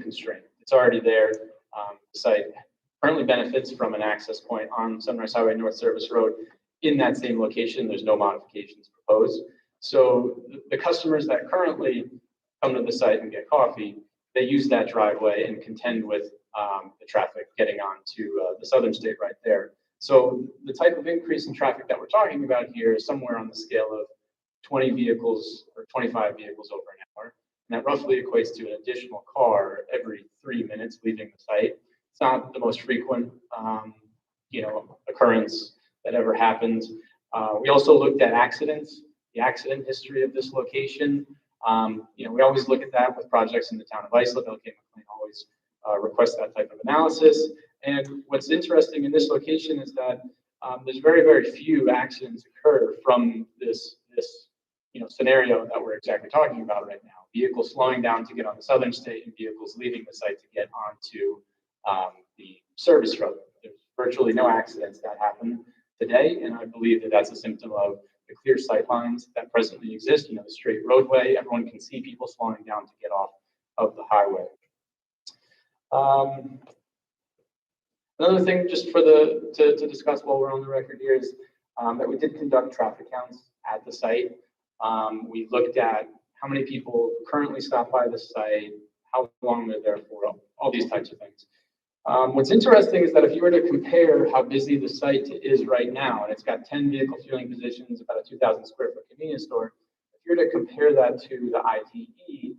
constraint. It's already there. The site currently benefits from an access point on Sunrise Highway North Service Road. In that same location, there's no modifications proposed. So the customers that currently come to the site and get coffee, they use that driveway and contend with the traffic getting onto the Southern State right there. So the type of increase in traffic that we're talking about here is somewhere on the scale of 20 vehicles or 25 vehicles over an hour. And that roughly equates to an additional car every 3 minutes leaving the site. It's not the most frequent, occurrence that ever happens. We also looked at accidents, the accident history of this location. We always look at that with projects in the town of Islip. LK McLean always requests that type of analysis. And what's interesting in this location is that there's very, very few accidents occur from this scenario that we're exactly talking about right now. Vehicles slowing down to get on the Southern State and vehicles leaving the site to get onto the service road. There's virtually no accidents that happen today, and I believe that that's a symptom of the clear sight lines that presently exist. The straight roadway, everyone can see people slowing down to get off of the highway. Another thing just to discuss while we're on the record here is that we did conduct traffic counts at the site. We looked at how many people currently stop by the site, how long they're there for, all these types of things. What's interesting is that if you were to compare how busy the site is right now, and it's got 10 vehicle fueling positions, about a 2,000 square foot convenience store, if you were to compare that to the ITE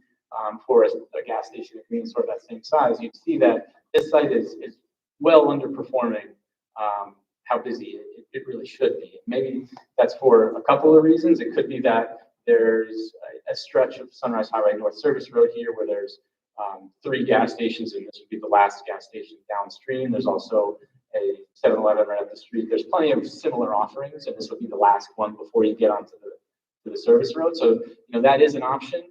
for a gas station, a convenience store of that same size, you'd see that this site is well underperforming how busy it really should be. Maybe that's for a couple of reasons. It could be that there's a stretch of Sunrise Highway North Service Road here where there's 3 gas stations, and this would be the last gas station downstream. There's also a 7-Eleven right up the street. There's plenty of similar offerings, and this would be the last one before you get onto the service road. So, that is an option.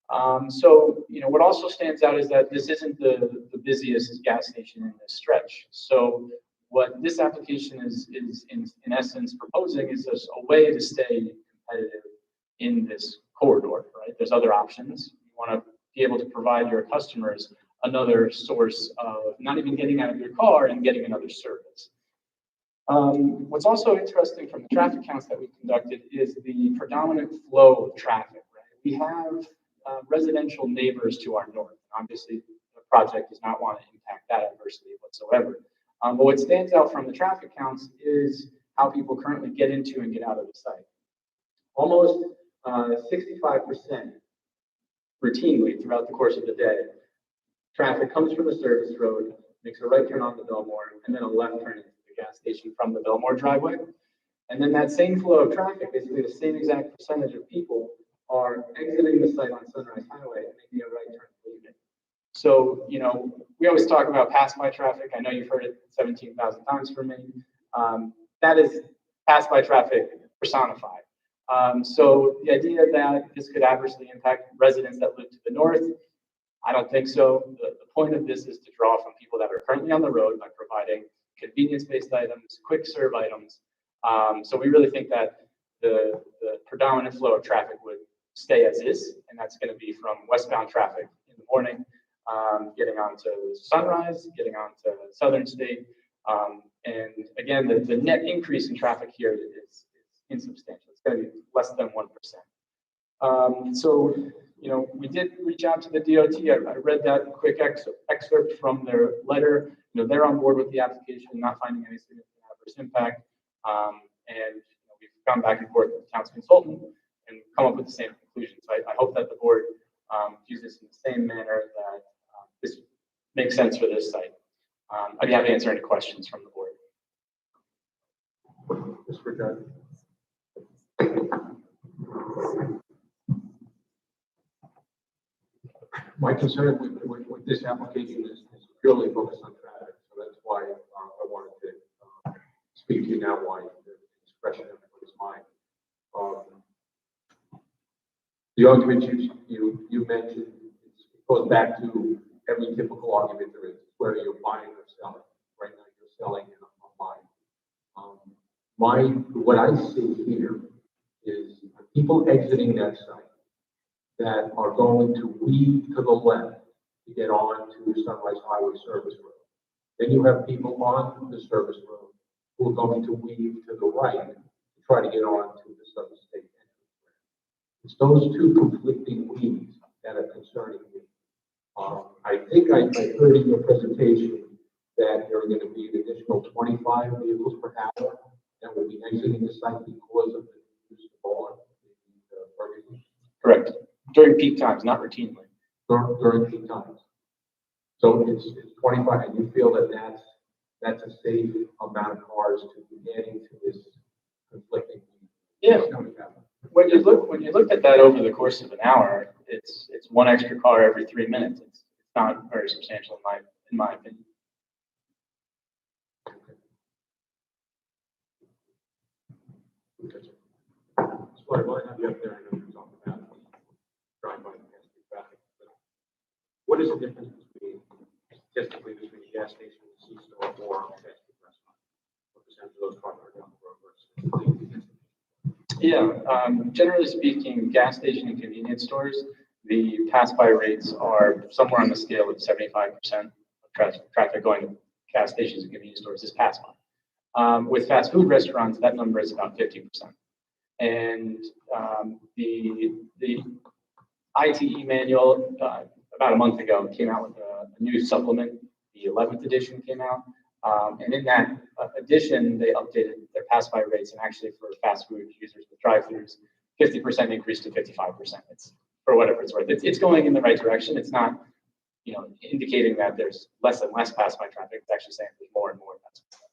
What also stands out is that this isn't the busiest gas station in this stretch. So what this application is in essence proposing is just a way to stay competitive in this corridor, right? There's other options. You want to be able to provide your customers another source of not even getting out of your car and getting another service. What's also interesting from the traffic counts that we conducted is the predominant flow of traffic, right? We have residential neighbors to our north. Obviously, the project does not want to impact that adversely whatsoever. But what stands out from the traffic counts is how people currently get into and get out of the site. Almost 65% routinely throughout the course of the day, traffic comes from the service road, makes a right turn on the Belmore, and then a left turn into the gas station from the Belmore driveway. And then that same flow of traffic, basically the same exact percentage of people, are exiting the site on Sunrise Highway and making a right turn and leaving. So, we always talk about pass-by traffic. I know you've heard it 17,000 times from me. That is pass-by traffic personified. So the idea that this could adversely impact residents that live to the north, I don't think so. The point of this is to draw from people that are currently on the road by providing convenience-based items, quick serve items. So we really think that the predominant flow of traffic would stay as is, and that's going to be from westbound traffic in the morning, getting onto Sunrise, getting onto Southern State. And again, the net increase in traffic here is insubstantial. It's going to be less than 1%. So, we did reach out to the DOT. I read that quick excerpt from their letter. They're on board with the application, not finding any significant adverse impact. And we've gone back and forth with the town's consultant and come up with the same conclusion. So I hope that the board views this in the same manner that this makes sense for this site. I'd be happy to answer any questions from the board. Mr. Judd. My concern with this application is purely focused on traffic, so that's why I wanted to speak to you now, why the expression of everybody's mind. The argument you mentioned, it goes back to every typical argument there is, whether you're buying or selling. Right now you're selling and I'm buying. What I see here is people exiting that site that are going to weave to the left to get on to Sunrise Highway Service Road. Then you have people on the service road who are going to weave to the right to try to get on to the Southern State entrance. It's those two conflicting weaves that are concerning me. I think I heard in your presentation that there are going to be an additional 25 vehicles per hour that will be exiting the site because of the use of all the parking Correct. During peak times, not routinely. during peak times. So it's 25, and you feel that that's a safe amount of cars to be adding to this conflicting. Yeah. When you looked at that over the course of an hour, it's one extra car every 3 minutes. It's not very substantial in my opinion. So I want to have you up there and talk about drive by the traffic. What is the difference statistically between a gas station and a C-store or a fast food restaurant? What percentage of those cars are down the road versus? Yeah, generally speaking, gas station and convenience stores, the pass-by rates are somewhere on the scale of 75% of traffic going to gas stations and convenience stores is pass-by. With fast food restaurants, that number is about 50%. And the ITE manual about a month ago came out with a new supplement. The 11th edition came out. And in that edition, they updated their pass-by rates, and actually for fast food users with drive-thrus, 50% increase to 55%. It's for whatever it's worth. It's going in the right direction. It's not, indicating that there's less and less pass-by traffic. It's actually saying there's more and more pass-by.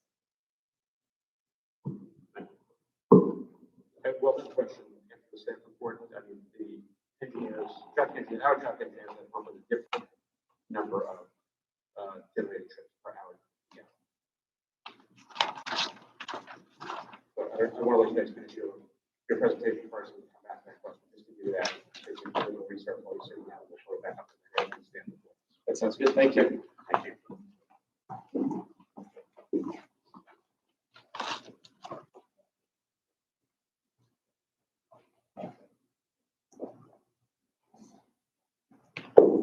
And well, this question, the same important, I mean, the engineers, our traffic engineers have come up with a different number of generated trips per hour. Yeah. So I want to let you guys finish your presentation first and come back to that question, just to do that. It's a little research while you're sitting down, we'll throw it back up to the head and stand before. That sounds good. Thank you. Thank you.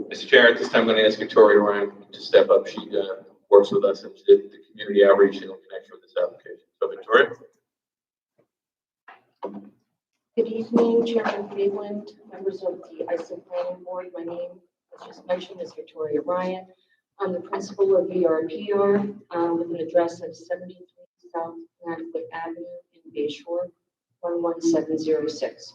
Mr. Chair, at this time, I'm going to ask Victoria Ryan to step up. She works with us and did the community outreach in connection with this application. So, Victoria. Good evening, Chairman Cleveland, members of the ISO Planning Board. My name, as just mentioned, is Victoria Ryan. I'm the principal of VRPR with an address of 73 South Connecticut Avenue in Bayshore, 11706.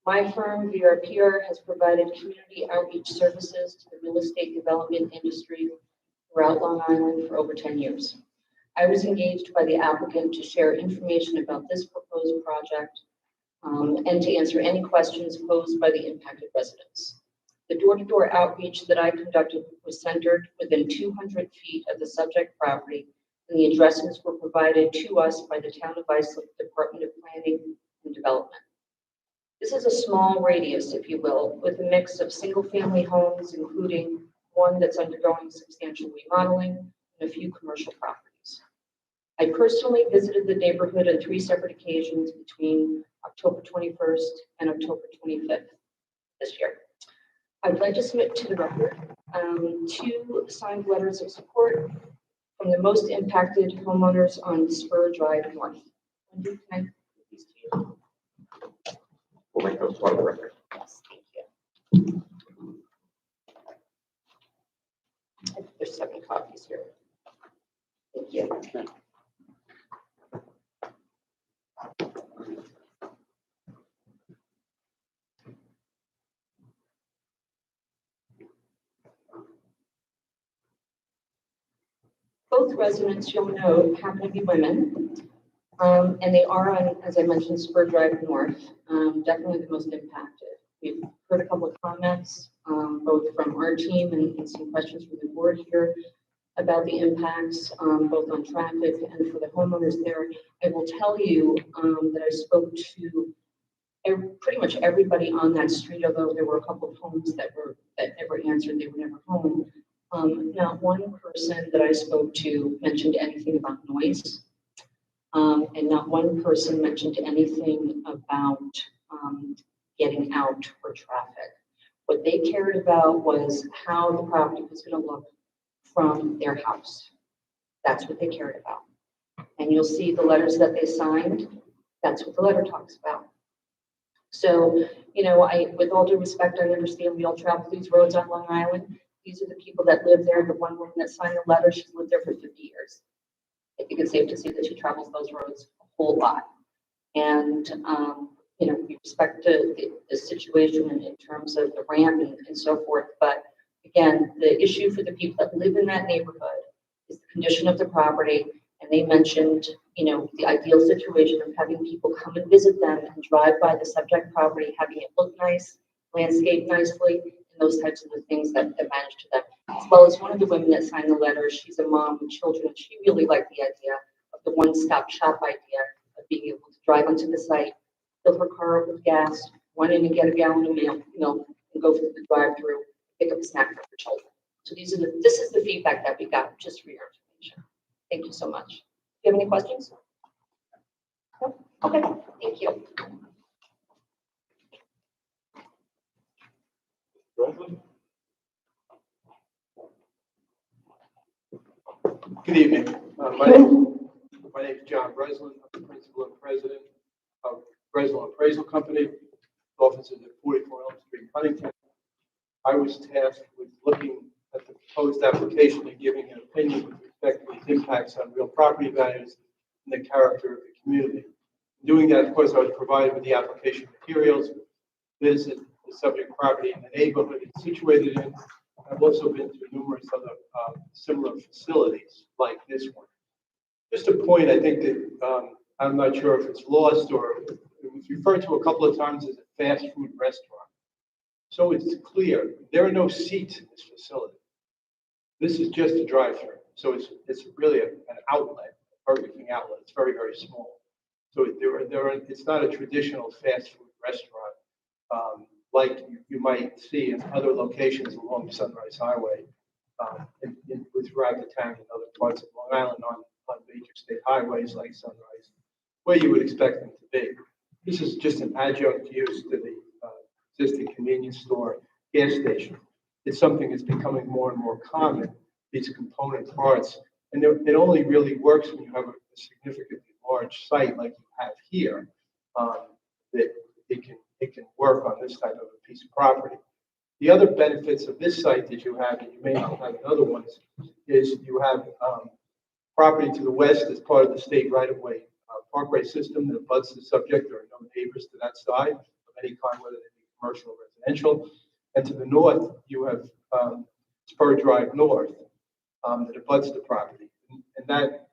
My firm, VRPR, has provided community outreach services to the real estate development industry throughout Long Island for over 10 years. I was engaged by the applicant to share information about this proposed project and to answer any questions posed by the impacted residents. The door-to-door outreach that I conducted was centered within 200 feet of the subject property, and the addresses were provided to us by the Town of Islip Department of Planning and Development. This is a small radius, if you will, with a mix of single-family homes, including one that's undergoing substantial remodeling and a few commercial properties. I personally visited the neighborhood on 3 separate occasions between October 21st and October 25th this year. I'd like to submit to the record 2 signed letters of support from the most impacted homeowners on Spur Drive North. Wendy, can I give these to you? We'll make those part of the record. Yes, thank you. I think there's 7 copies here. Thank you. Both residents you'll know happen to be women, and they are on, as I mentioned, Spur Drive North, definitely the most impacted. We've heard a couple of comments, both from our team and some questions from the board here about the impacts, both on traffic and for the homeowners there. I will tell you that I spoke to pretty much everybody on that street, although there were a couple of homes that never answered, they were never home. Not one person that I spoke to mentioned anything about noise. And not one person mentioned anything about getting out for traffic. What they cared about was how the property was going to look from their house. That's what they cared about. And you'll see the letters that they signed. That's what the letter talks about. So, with all due respect, I understand we all travel these roads on Long Island. These are the people that live there. The one woman that signed the letter, she's lived there for 50 years. I think it's safe to say that she travels those roads a whole lot. And, we respect the situation in terms of the ramp and so forth. But again, the issue for the people that live in that neighborhood is the condition of the property. And they mentioned, the ideal situation of having people come and visit them and drive by the subject property, having it look nice, landscape nicely, and those types of the things that matter to them. As well as one of the women that signed the letter, she's a mom with children, and she really liked the idea of the one-stop shop idea of being able to drive onto the site, fill her car up with gas, run in and get a gallon of milk, and go through the drive-through, pick up a snack for her children. So this is the feedback that we got, just for your information. Thank you so much. Do you have any questions? No? Okay, thank you. Good evening. My name is John Breslin. I'm the principal and president of Breslin Appraisal Company, offices at 44 Elm Street, Huntington. I was tasked with looking at the proposed application and giving an opinion with respect to its impacts on real property values and the character of the community. In doing that, of course, I was provided with the application materials, visit the subject property in the neighborhood it's situated in. I've also been to numerous other similar facilities like this one. Just a point, I think that I'm not sure if it's lost or it's referred to a couple of times as a fast food restaurant. So it's clear, there are no seats in this facility. This is just a drive-through. So it's really an outlet, a Burger King outlet. It's very, very small. So it's not a traditional fast food restaurant like you might see in other locations along Sunrise Highway throughout the town and other parts of Long Island on major state highways like Sunrise, where you would expect them to be. This is just an adjunct use to the existing convenience store, gas station. It's something that's becoming more and more common, these component parts. And it only really works when you have a significantly large site like you have here, that it can work on this type of a piece of property. The other benefits of this site that you have, and you may not have in other ones, is you have property to the west as part of the state right-of-way parkway system that abuts the subject. There are no neighbors to that side of any kind, whether they be commercial or residential. And to the north, you have Spur Drive North that abuts the property. And that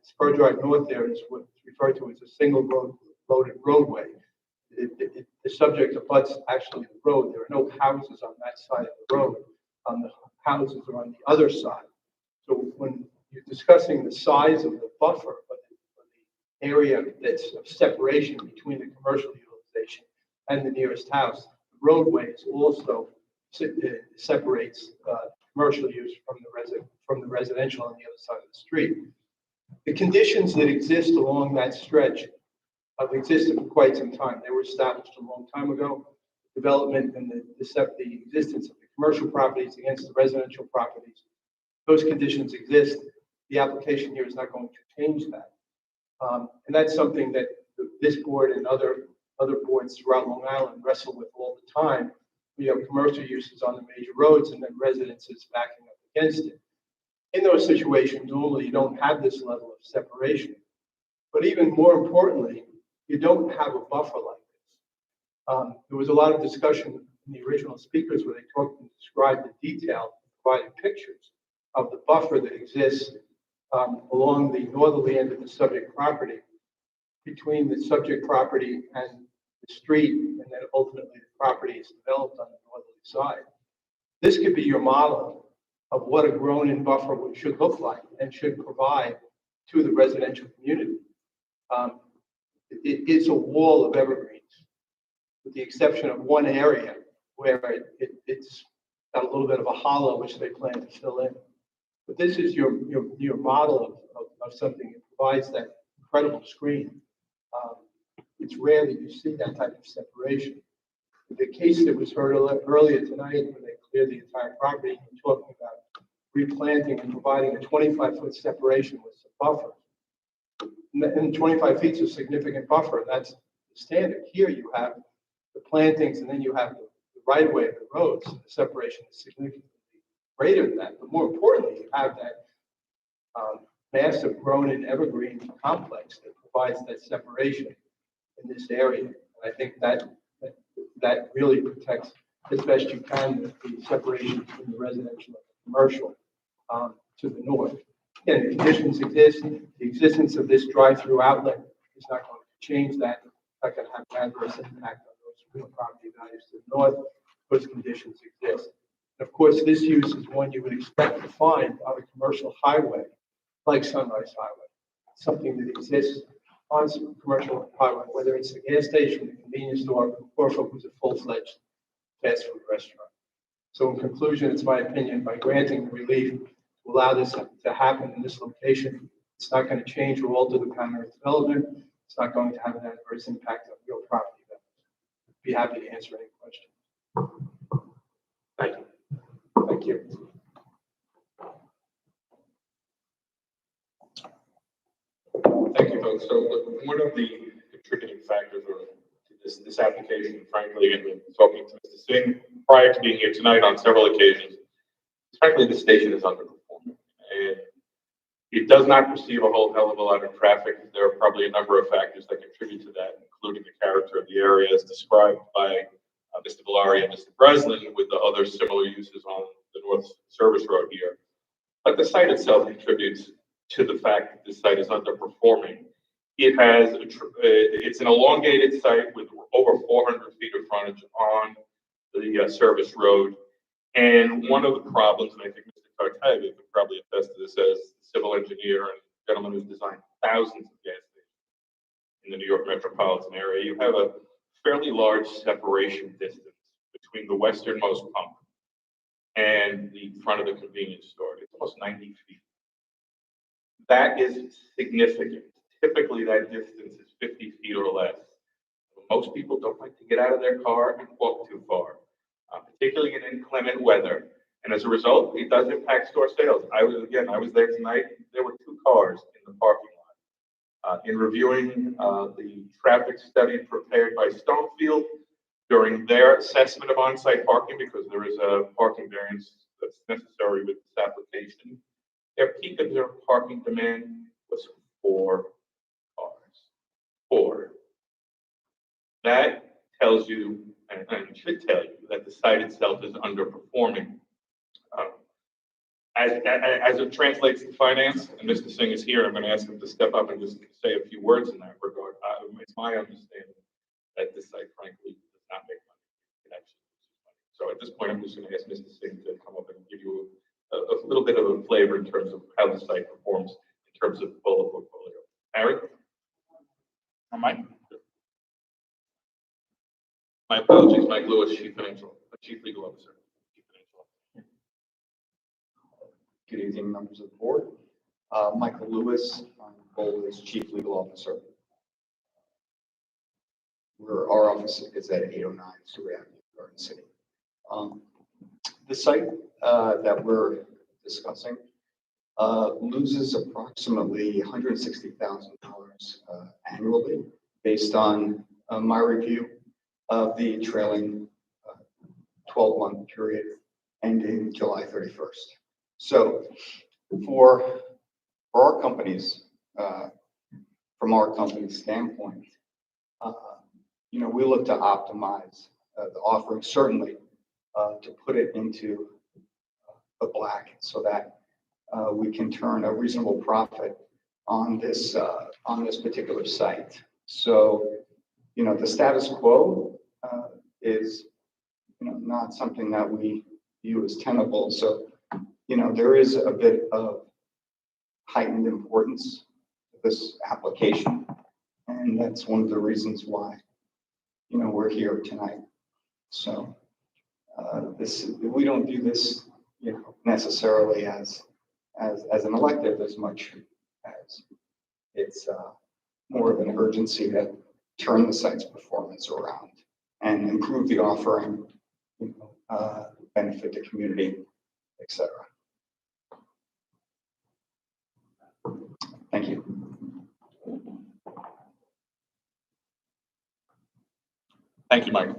Spur Drive North there is what's referred to as a single loaded roadway. The subject abuts actually the road. There are no houses on that side of the road. The houses are on the other side. So when you're discussing the size of the buffer, but the area that's of separation between the commercial utilization and the nearest house, the roadway also separates commercial use from the residential on the other side of the street. The conditions that exist along that stretch have existed for quite some time. They were established a long time ago. Development and the existence of the commercial properties against the residential properties, those conditions exist. The application here is not going to change that. And that's something that this board and other boards throughout Long Island wrestle with all the time. We have commercial uses on the major roads and then residences backing up against it. In those situations, normally you don't have this level of separation. But even more importantly, you don't have a buffer like this. There was a lot of discussion in the original speakers where they talked and described the detail, provided pictures of the buffer that exists along the northerly end of the subject property, between the subject property and the street, and then ultimately the property is developed on the northerly side. This could be your model of what a grown-in buffer should look like and should provide to the residential community. It's a wall of evergreens, with the exception of one area where it's got a little bit of a hollow which they plan to fill in. But this is your model of something that provides that incredible screen. It's rare that you see that type of separation. The case that was heard earlier tonight, when they cleared the entire property, we're talking about replanting and providing a 25-foot separation with some buffer. And 25 feet is a significant buffer. That's the standard. Here you have the plantings, and then you have the right of way of the roads, the separation is significantly greater than that. But more importantly, you have that massive grown and evergreen complex that provides that separation in this area. And I think that really protects as best you can the separation between the residential and the commercial to the north. Again, the conditions exist. The existence of this drive-through outlet is not going to change that. It's not going to have an adverse impact on those real property values to the north. Those conditions exist. And of course, this use is one you would expect to find on a commercial highway like Sunrise Highway, something that exists on some commercial highway, whether it's a gas station, a convenience store, or if it was a full-fledged fast food restaurant. So in conclusion, it's my opinion, by granting the relief to allow this to happen in this location, it's not going to change or alter the pattern of development. It's not going to have an adverse impact on real property values. Be happy to answer any questions. Thank you. Thank you. Thank you, folks. So one of the contributing factors to this application, frankly, and talking to Mr. Singh prior to being here tonight on several occasions, frankly, the station is underperforming. And it does not perceive a whole hell of a lot of traffic. There are probably a number of factors that contribute to that, including the character of the area as described by Mr. Valari and Mr. Breslin with the other similar uses on the North Service Road here. But the site itself contributes to the fact that this site is underperforming. It has, it's an elongated site with over 400 feet of frontage on the service road. And one of the problems, and I think Mr. Tartaglia could probably attest to this as civil engineer and gentleman who's designed thousands of gas stations in the New York metropolitan area, you have a fairly large separation distance between the westernmost pump and the front of the convenience store. It's almost 90 feet. That is significant. Typically, that distance is 50 feet or less. Most people don't like to get out of their car and walk too far, particularly in inclement weather. And as a result, it does impact store sales. I was there tonight. There were 2 cars in the parking lot. In reviewing the traffic study prepared by Stonefield during their assessment of on-site parking, because there is a parking variance that's necessary with this application, their peak observed parking demand was 4 cars. 4. That tells you, and should tell you, that the site itself is underperforming. As it translates to finance, and Mr. Singh is here, I'm going to ask him to step up and just say a few words in that regard. It's my understanding that this site, frankly, does not make money. It actually loses money. So at this point, I'm just going to ask Mr. Singh to come up and give you a little bit of a flavor in terms of how the site performs in terms of full portfolio. Harry? Mike? My apologies, Mike Lewis, Chief Legal Officer. Good evening, members of the board. Michael Lewis, I'm role as Chief Legal Officer. Our office is at 809 Surrey Avenue, Garden City. The site that we're discussing loses approximately $160,000 annually based on my review of the trailing 12-month period ending July 31st. So for our companies, from our company's standpoint, we look to optimize the offering, certainly to put it into the black so that we can turn a reasonable profit on this particular site. So, the status quo is not something that we view as tenable. So, there is a bit of heightened importance to this application, and that's one of the reasons why, we're here tonight. So, we don't view this, necessarily as an elective as much as it's more of an urgency to turn the site's performance around and improve the offering, benefit the community, etc. Thank you. Thank you, Mike.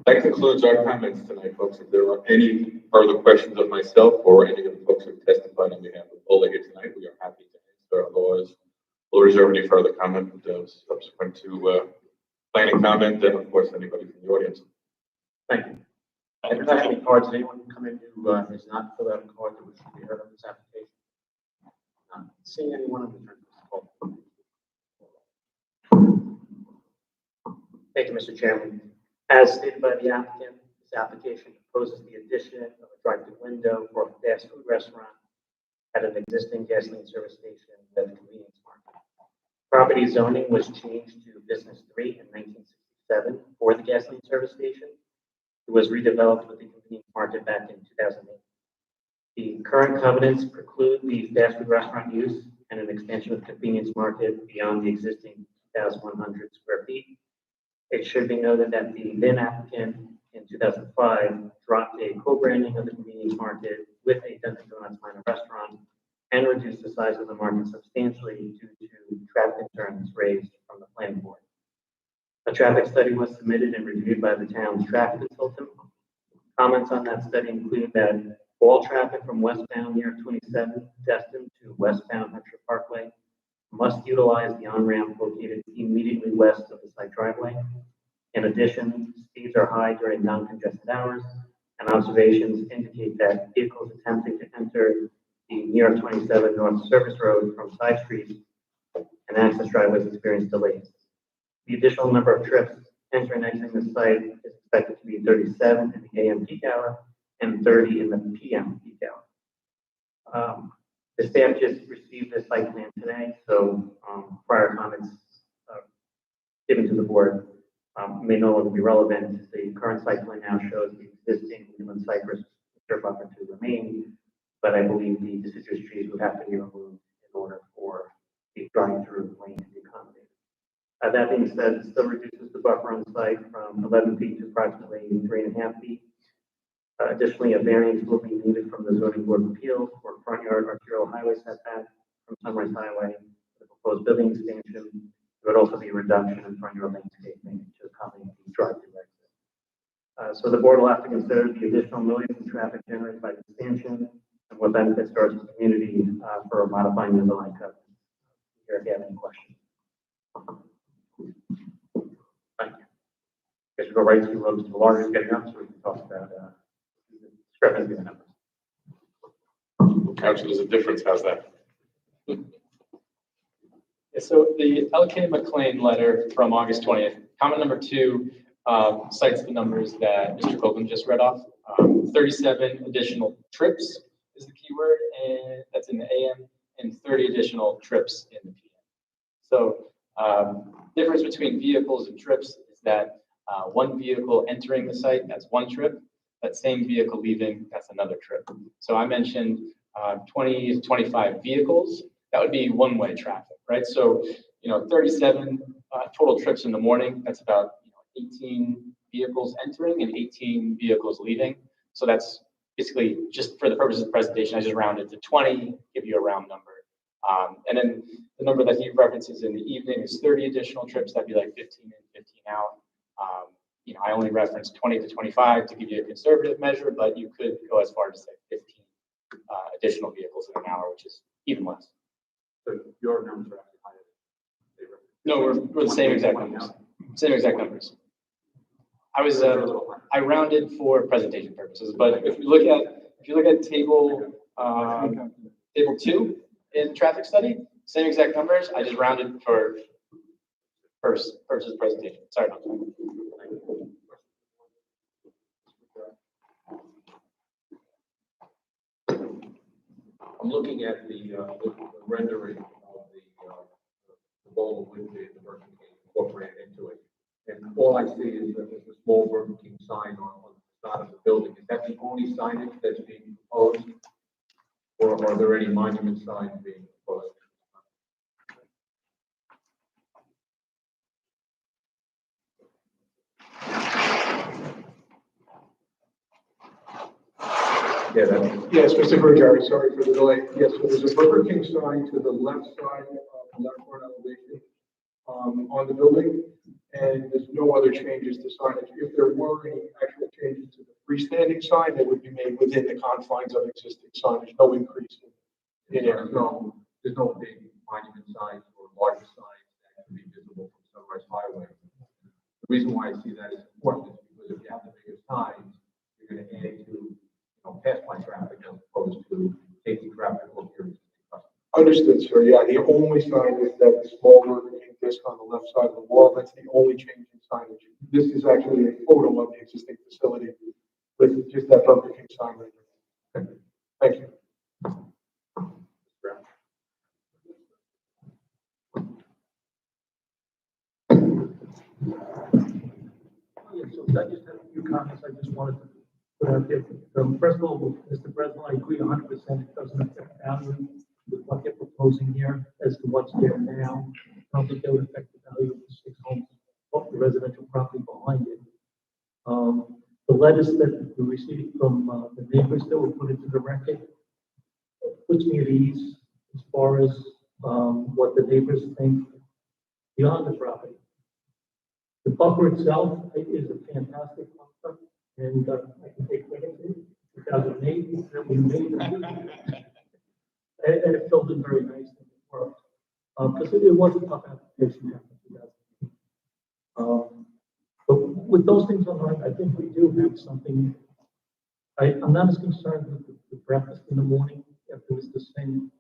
That concludes our comments tonight, folks. If there are any further questions of myself or any of the folks who testified on behalf of Ola here tonight, we are happy to answer. Otherwise, we'll reserve any further comment subsequent to planning comment, and of course, anybody from the audience. Thank you. I do not have any cards. Anyone come in who has not filled out a card that should be heard on this application? Not seeing anyone in the turn this call. Thank you, Mr. Chairman. As stated by the applicant, this application proposes the addition of a drive-through window for a fast food restaurant at an existing gasoline service station with a convenience market. Property zoning was changed to Business 3 in 1967 for the gasoline service station. It was redeveloped with the convenience market back in 2008. The current covenants preclude the fast food restaurant use and an expansion of the convenience market beyond the existing 2,100 square feet. It should be noted that the then applicant in 2005 dropped a co-branding of the convenience market with a Dunkin' Donuts minor restaurant and reduced the size of the market substantially due to traffic concerns raised from the planning board. A traffic study was submitted and reviewed by the town's traffic consultant. Comments on that study include that all traffic from westbound near 27 destined to westbound Hampshire Parkway must utilize the on-ramp located immediately west of the site driveway. In addition, speeds are high during non-congested hours, and observations indicate that vehicles attempting to enter the New York 27 North Service Road from side streets and access driveways experience delays. The additional number of trips entering and exiting the site is expected to be 37 in the AM peak hour and 30 in the PM peak hour. The staff just received this site plan today, so prior comments given to the board may no longer be relevant. The current site plan now shows the existing Newland cypress buffer to remain, but I believe the deciduous trees would have to be removed in order for the drive-through lane to be accommodated. That being said, it still reduces the buffer on site from 11 feet to approximately 3.5 feet. Additionally, a variance will be needed from the zoning board of appeals for front yard arterial highway setback from Sunrise Highway. The proposed building expansion. There would also be a reduction in front yard landscaping to accommodate the drive-through exit. So the board will have to consider the additional noise and traffic generated by the expansion and what benefits to our community for modifying the underlying covenant. Here, if you have any questions. Thank you. I guess we go right to Mr. Large getting up so we can talk about discrepancy in the numbers. Council, there's a difference. How's that? Yeah, so the L.K. McLean letter from August 20th, comment number 2 cites the numbers that Mr. Copeland just read off. 37 additional trips is the keyword, and that's in the AM, and 30 additional trips in the PM. So difference between vehicles and trips is that one vehicle entering the site, that's one trip. That same vehicle leaving, that's another trip. So I mentioned 20 to 25 vehicles. That would be one-way traffic, right? So, 37 total trips in the morning. That's about 18 vehicles entering and 18 vehicles leaving. So that's basically, just for the purposes of the presentation, I just rounded to 20, give you a round number. And then the number that he references in the evening is 30 additional trips. That'd be like 15 in, 15 out. I only referenced 20 to 25 to give you a conservative measure, but you could go as far as say 15 additional vehicles in an hour, which is even less. So your numbers are actually higher than they were. No, we're the same exact numbers. Same exact numbers. I rounded for presentation purposes, but if you look at table 2 in traffic study, same exact numbers. I just rounded for versus presentation. Sorry about that. I'm looking at the rendering of the bowl of wind the Burger King incorporated into it. And all I see is a small Burger King sign on the side of the building. Is that the only signage that's being proposed? Or are there any monument signs being proposed? Yes, Mr. Bergari, sorry for the delay. Yes, so there's a Burger King sign to the left side of the left front elevation on the building. and there's no other changes to signage. If there were any actual changes to the freestanding sign, they would be made within the confines of existing signage, no increase in area. There's no big monument signs or larger signs that can be visible from Sunrise Highway. The reason why I see that is important is because if you have the bigger signs, you're going to add to, pass by traffic as opposed to taking traffic off your existing customers. Understood, sir. Yeah, the only sign is that small Burger King disc on the left side of the wall. That's the only change in signage. This is actually a photo of the existing facility with just that Burger King sign right there. Okay. Thank you. Yeah, so I just have a few comments I just wanted to put out there. First of all, Mr. Breslow, I agree 100%. It doesn't affect value with what they're proposing here as to what's there now. I don't think that would affect the value of the 6 homes, of the residential property behind it. The letters that we received from the neighbors that were put into the record puts me at ease as far as what the neighbors think beyond the property. The buffer itself is a fantastic buffer, and I can take credit to it. 2008, that we made it. And it filled in very nicely for us. Because it was a tough application after 2008. But with those things on mind, I think we do have something. I'm not as concerned with the breakfast in the morning after Mr. Singh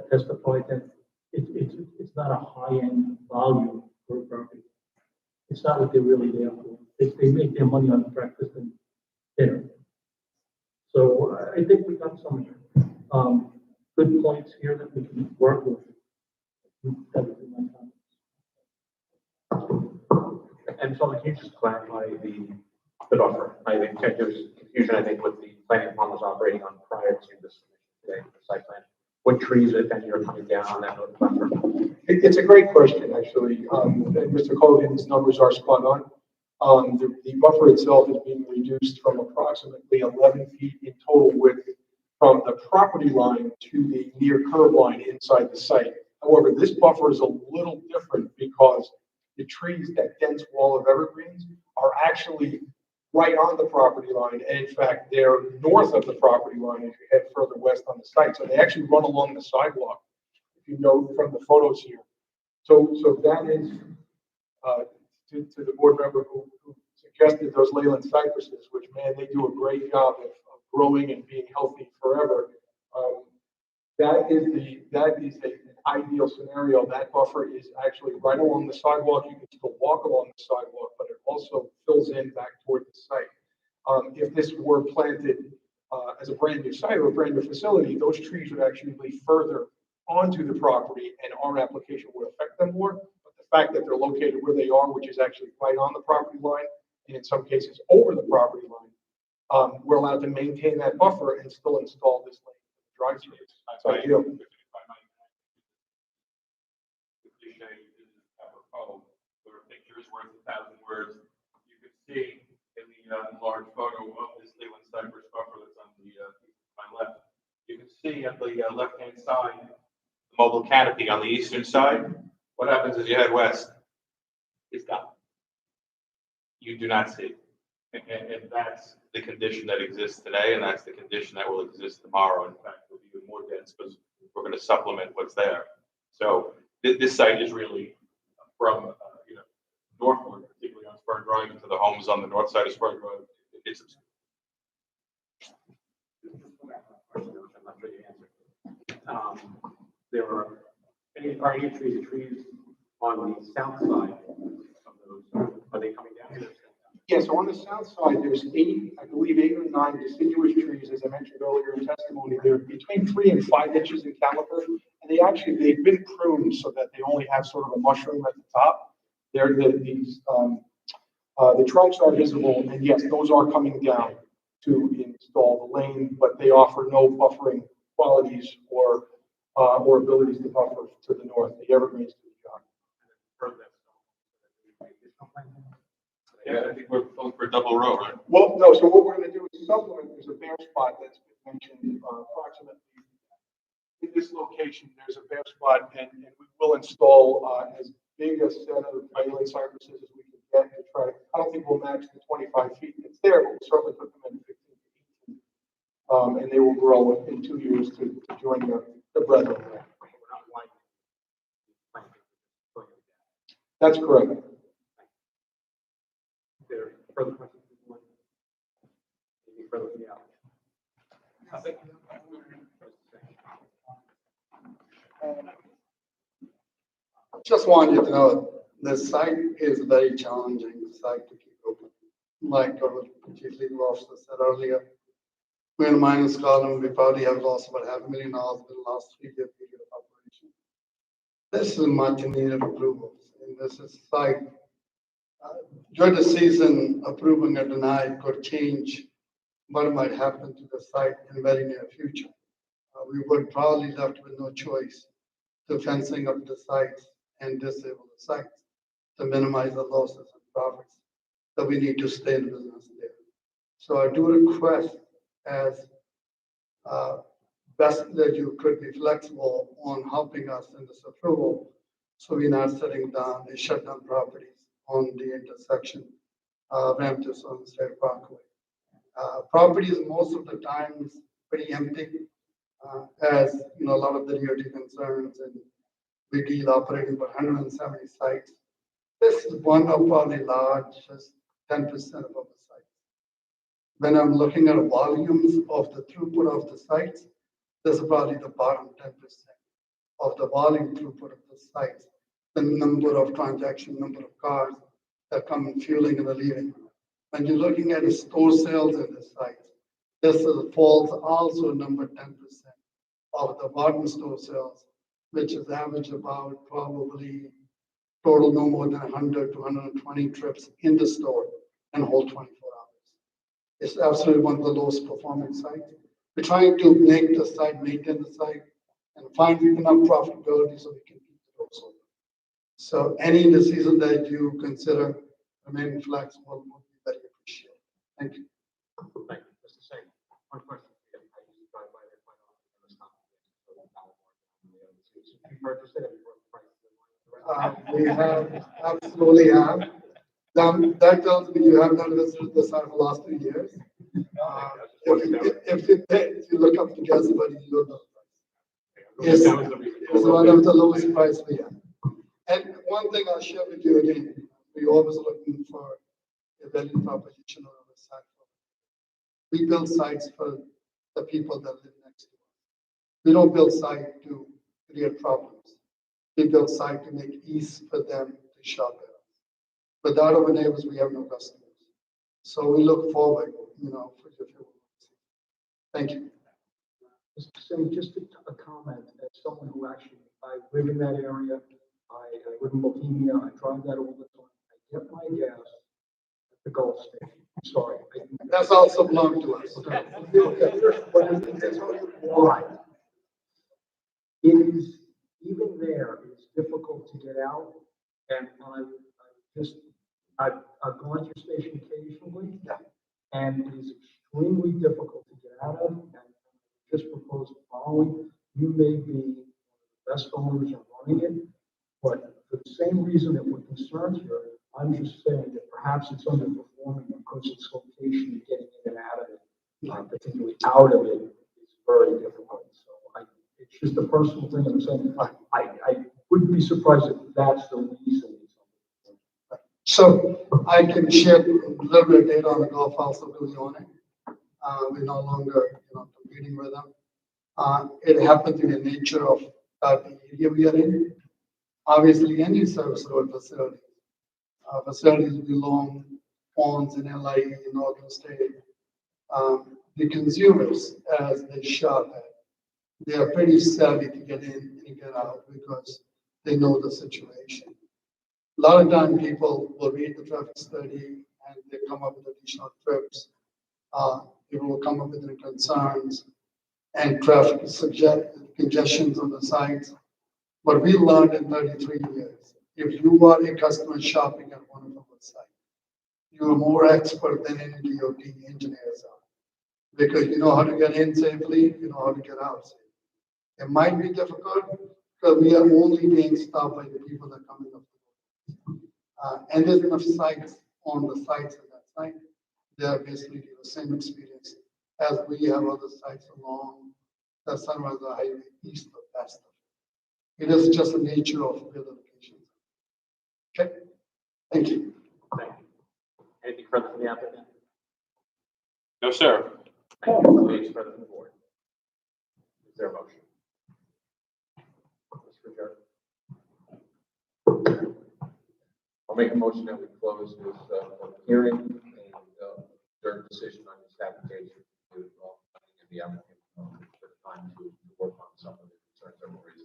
testified that it's not a high-end volume for a property. It's not what they're really there for. They make their money on breakfast and dinner. So I think we got some good points here that we can work with. That would be my comment. And so can you just clarify the buffer? I think there's confusion, I think, with the planning plan was operating on prior to this today, the site plan. What trees, if any, are coming down on that buffer? It's a great question, actually. And Mr. Colgan's numbers are spot on. The buffer itself is being reduced from approximately 11 feet in total width from the property line to the near curb line inside the site. However, this buffer is a little different because the trees, that dense wall of evergreens, are actually right on the property line. And in fact, they're north of the property line as you head further west on the site. So they actually run along the sidewalk, if you know from the photos here. So that is, to the board member who suggested those Leyland cypresses, which, man, they do a great job of growing and being healthy forever. That is an ideal scenario. That buffer is actually right along the sidewalk. You can still walk along the sidewalk, but it also fills in back toward the site. If this were planted as a brand new site or a brand new facility, those trees would actually be further onto the property and our application would affect them more. But the fact that they're located where they are, which is actually right on the property line, and in some cases over the property line, we're allowed to maintain that buffer and still install this lane drive-through. It's ideal. Where a picture is worth 1,000 words. You can see in the large photo of this Leyland cypress buffer that's on my left. You can see at the left-hand side, the mobile canopy on the eastern side. What happens as you head west? It's gone. You do not see. And that's the condition that exists today, and that's the condition that will exist tomorrow. In fact, it'll be even more dense because we're going to supplement what's there. So this site is really from northward, particularly on Spur Drive, into the homes on the north side of Spur Drive. It's There are any trees on the south side of those. Are they coming down? Yeah, so on the south side, there's 8 or 9 deciduous trees, as I mentioned earlier in testimony. They're between 3 and 5 inches in caliber, and they've been pruned so that they only have sort of a mushroom at the top. The trunks are visible, and yes, those are coming down to install the lane, but they offer no buffering qualities or abilities to buffer to the north. The evergreens to the jog. Yeah, I think we're going for a double row, right? Well, no, so what we're going to do is supplement, there's a bare spot that's been mentioned approximately in this location, there's a bare spot, and we will install as big a set of island cypresses as we can get to try. I don't think we'll match the 25 feet that's there, but we'll certainly put them in 15 to 18. And they will grow in 2 years to join the breadth of that. That's correct. There further questions? Any further from the applicant? Just want you to know, the site is a very challenging site to keep open. Like our chief legal officer said earlier, we're in a minus column, we probably have lost about $500,000 in the last 3-year period of operation. This is much needed approvals, and this is site. During the season, approving or denied could change what might happen to the site in the very near future. We would probably left with no choice to fencing up the sites and disable the sites to minimize the losses and profits that we need to stay in business there. So I do request as best that you could be flexible on helping us in this approval, so we're not setting down and shut down properties on the intersection of Ramtus on State Parkway. Properties most of the times pretty empty, as you know, a lot of the DOT concerns, and we deal operating about 170 sites. This is one of probably largest 10% of our sites. When I'm looking at volumes of the throughput of the sites, this is probably the bottom 10% of the volume throughput of the sites. The number of transactions, number of cars that come in fueling and leaving. When you're looking at the store sales in the sites, this falls also number 10% of the bottom store sales, which is average about probably total no more than 100 to 120 trips in the store and whole 24 hours. It's absolutely one of the lowest performing sites. We're trying to make the site, maintain the site, and find enough profitability so we can keep it also. So any decision that you consider remaining flexible would be very appreciated. Thank you. Thank you. Just the same. One question. I used to drive by there quite often. It was not. You purchased it and you were priced. We have, absolutely have. That tells me you have not visited the site for the last 2 years. If you look up the gas buddy, you'll know. It's one of the lowest price we have. And one thing I'll share with you again, we always looking for a value proposition on our site. We build sites for the people that live next to us. We don't build sites to create problems. We build sites to make it easy for them to shop at us. Without our neighbors, we have no customers. So we look forward, for the future. Thank you. Mr. Singh, just a comment as someone who actually, I live in that area. I live in Bohemia. I drive that all the time. I get my gas at the Gulf station. I'm sorry. That's also belong to us. Why? It is, even there, it's difficult to get out. And I've gone to your station occasionally. Yeah. And it is extremely difficult to get out of. And just propose the following: you may be one of the best owners of running it, but for the same reason that we're concerned here, I'm just saying that perhaps it's underperforming because its location and getting in and out of it, particularly out of it, is very difficult. So it's just a personal thing. I'm saying I wouldn't be surprised if that's the reason. So I can share a little bit of data on the Gulf also really on it. We're no longer competing with them. It happens in the nature of the area we are in. Obviously, any service road facility. Facilities belong owns in LA, in Northern State. The consumers, as they shop at, they are pretty savvy to get in and get out because they know the situation. A lot of time people will read the traffic study and they come up with additional trips. People will come up with their concerns and traffic congestions on the sites. What we learned in 33 years, if you are a customer shopping at one of our sites, you are more expert than any DOT engineers are. Because you know how to get in safely, you know how to get out safely. It might be difficult because we are only being stopped by the people that come in the and there's enough sites on the sites of that site. They are basically give the same experience as we have other sites along the Sunrise Highway east of Pastor. It is just the nature of the locations. Okay, thank you. Thank you. Anything further from the applicant? No, sir. Anything further from the board? Is there a motion? Mr. Jarrett? I'll make a motion that we close this public hearing and their decision on this application to and the applicant for the time to work on some of the concerns that were raised.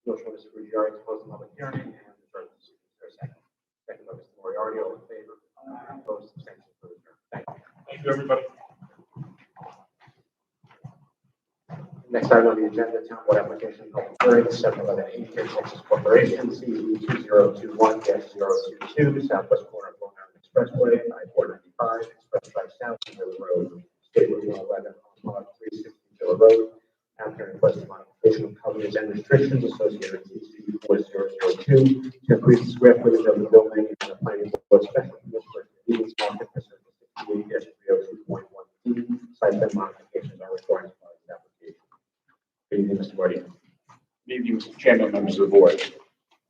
Motion by Mr. Ruggiero to close the public hearing and defer the decision. Is there a second? Second by Mr. Moriarty, all in favor? Opposed, abstentions, for adjourned. Thank you. Thank you, everybody. Next item on the agenda, town board application public hearing, 711 Texas Corporation, CE 2021-022, southwest corner of Long Island Expressway, I-495, Express Drive South, Villa Road, State Route 111, Lot 360 Villa Road. Applicant requesting modification of covenants and restrictions associated with CE 4002 to increase the square footage of the building and the planning board special permit for convenience market for Circle 68-302.1D. Site plan modifications are required as part of the application. Good evening, Mr. Guardian. Good evening, Mr. Chairman, members of the board.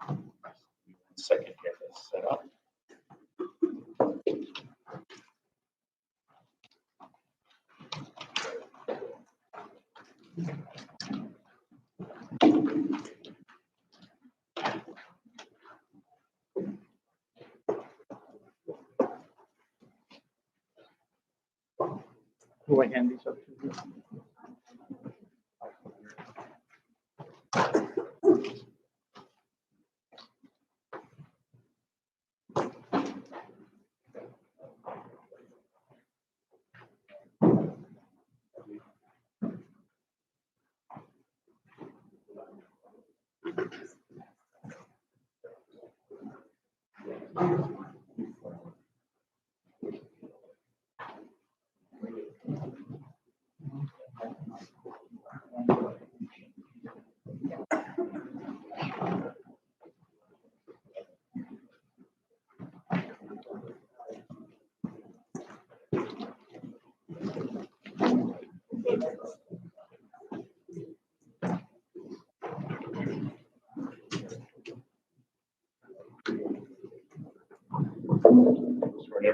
1 second, get this set up. Who I hand these up to?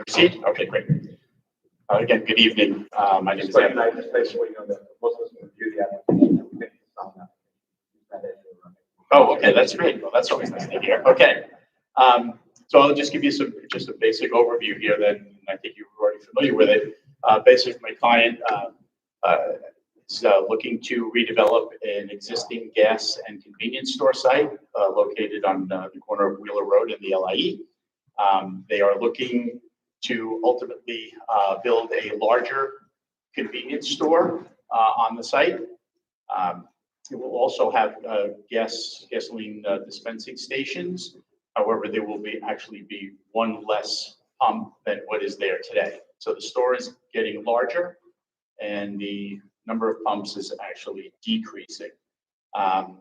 Proceed? Okay, great. Again, good evening. My name is Just Ambient. just basically, you know, that most of us review the application. We think it's on that. Oh, okay, that's great. Well, that's always nice to hear. Okay. So I'll just give you just a basic overview here then. I think you're already familiar with it. Basically, my client is looking to redevelop an existing gas and convenience store site located on the corner of Wheeler Road in the LIE. They are looking to ultimately build a larger convenience store on the site. It will also have gasoline dispensing stations. However, there will actually be one less pump than what is there today. So the store is getting larger and the number of pumps is actually decreasing. What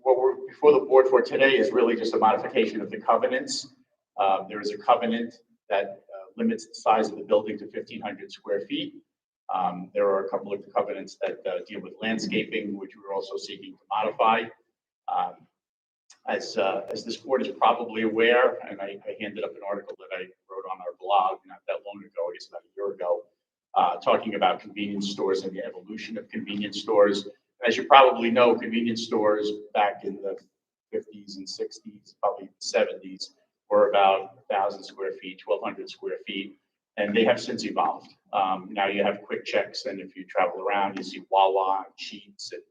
we're before the board for today is really just a modification of the covenants. There is a covenant that limits the size of the building to 1,500 square feet. There are a couple of covenants that deal with landscaping, which we're also seeking to modify. As this board is probably aware, and I handed up an article that I wrote on our blog not that long ago, I guess about a year ago, talking about convenience stores and the evolution of convenience stores. As you probably know, convenience stores back in the 50s and 60s, probably 70s, were about 1,000 square feet, 1,200 square feet, and they have since evolved. Now you have quick checks, and if you travel around, you see Wawa and Sheetz, and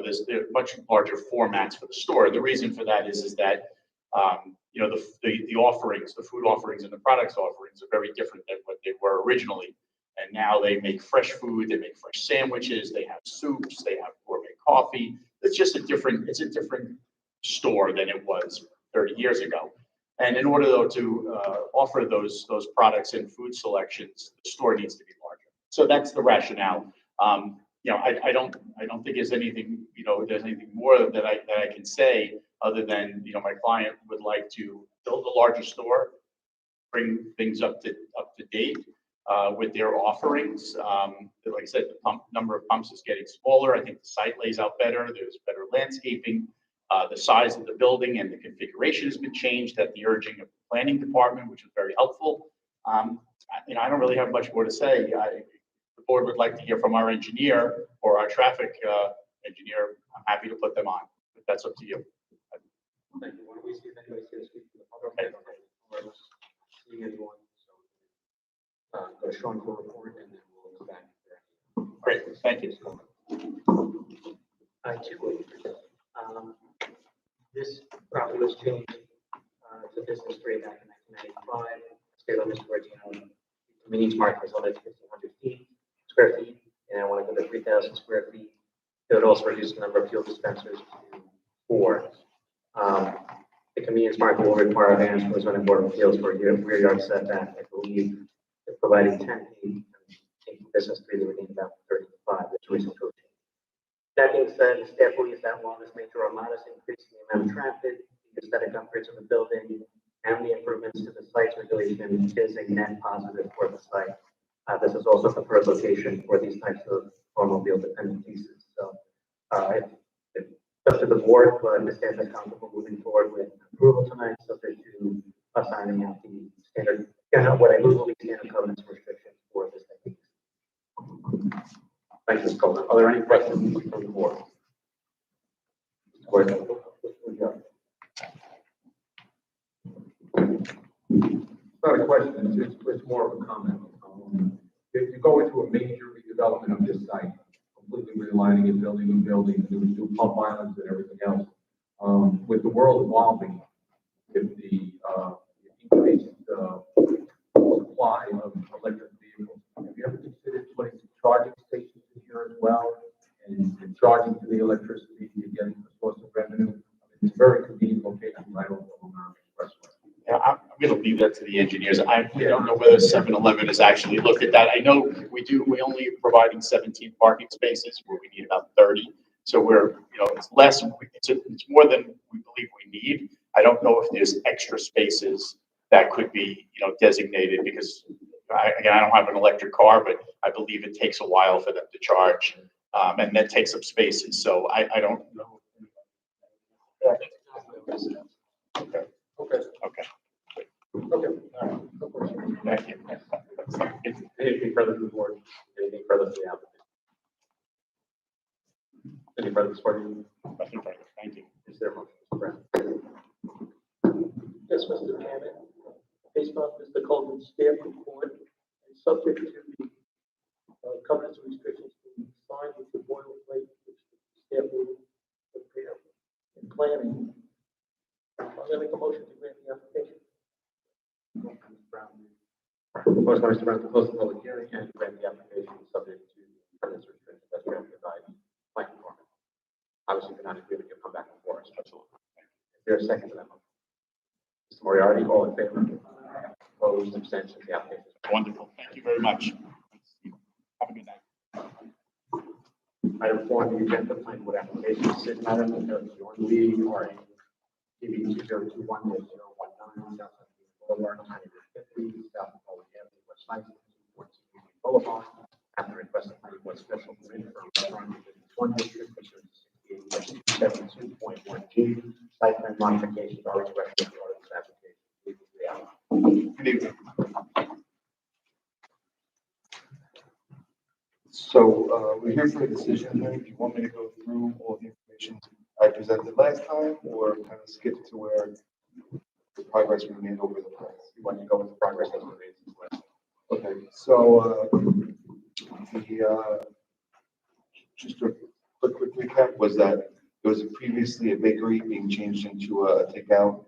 there's much larger formats for the store. The reason for that is that the offerings, the food offerings and the products offerings are very different than what they were originally. And now they make fresh food, they make fresh sandwiches, they have soups, they have gourmet coffee. It's just a different store than it was 30 years ago. And in order though to offer those products and food selections, the store needs to be larger. So that's the rationale. I don't think there's anything, there's anything more that I can say other than, my client would like to build a larger store, bring things up to date with their offerings. Like I said, the number of pumps is getting smaller. I think the site lays out better. There's better landscaping. The size of the building and the configuration has been changed at the urging of the planning department, which was very helpful. I don't really have much more to say. The board would like to hear from our engineer or our traffic engineer. I'm happy to put them on, but that's up to you. Thank you. Why don't we see if anybody's here to speak to the public? Okay. Or seeing anyone, so, go to Sean for a report and then we'll go back. Great, thank you. I too, this property was changed to business grade back in 1995. State of Mr. Regino, convenience market was limited to 1,500 square feet, and I want to go to 3,000 square feet. It would also reduce the number of fuel dispensers to 4. The convenience market will require a variance from the zoning board of appeals for a rear yard setback. I believe if providing 10 feet and taking business 3, they would need about 35. That's a recent code change. That being said, staff believes that while this may draw a modest increase in the amount of traffic, the aesthetic upgrades of the building, and the improvements to the site's regulation is a net positive for the site. This is also a preferred location for these types of automobile-dependent pieces. So it's up to the board, but the staff is comfortable moving forward with approval tonight, subject to us signing out the standard, what I believe will be standard covenants and restrictions for this technique. Thank you, Mr. Coleman. Are there any questions from the board? It's not a question, it's more of a comment. If you go into a major redevelopment of this site, completely realigning it, building new buildings, new pump islands and everything else, with the world evolving, if the increased supply of electric vehicles, have you ever considered putting charging stations in here as well and charging to the electricity to get a source of revenue? It's a very convenient location right over the Long Island Expressway. Yeah, I'm going to leave that to the engineers. We don't know whether 7-Eleven has actually looked at that. I know we only are providing 17 parking spaces where we need about 30. So we're, it's less, it's more than we believe we need. I don't know if there's extra spaces that could be, designated because I don't have an electric car, but I believe it takes a while for them to charge. And that takes up spaces. So I don't know. Okay. Okay. Okay. Okay. All right. No question. Thank you. Anything further from the board? Anything further from the applicant? Any further discussion? Thank you. Is there a motion? Mr. Brown? Yes, Mr. Chairman, based on Mr. Coleman's staff report and subject to the covenants and restrictions being signed with the boilerplate, which the staff will prepare in planning, I'm going to make a motion to grant the application. Mr. Brown. Motion by Mr. Brown to close the public hearing and grant the application subject to covenants and restrictions as granted by planning department. Obviously, if you're not in agreement, you'll come back before us. Absolutely. Is there a second to that motion? Mr. Moriarty, all in favor? Opposed, abstentions, the application. Wonderful. Thank you very much. Have a good night. Item 4 on the agenda, planning board application, decision item, John Lee, or TV 2021-019, South Boulevard, 950, South Boulevard, West 19, 14 Boulevard. After request of planning board special permit for restaurant division 1 district, pursuant to 68-72.1G, site plan modifications already recommended part of this application. Good evening. So we're here for a decision. Do you want me to go through all the information I presented last time, or kind of skip to where the progress we made over the past? You want to go with the progress that's been made since last? Okay, so just a quick recap was that there was previously a bakery being changed into a takeout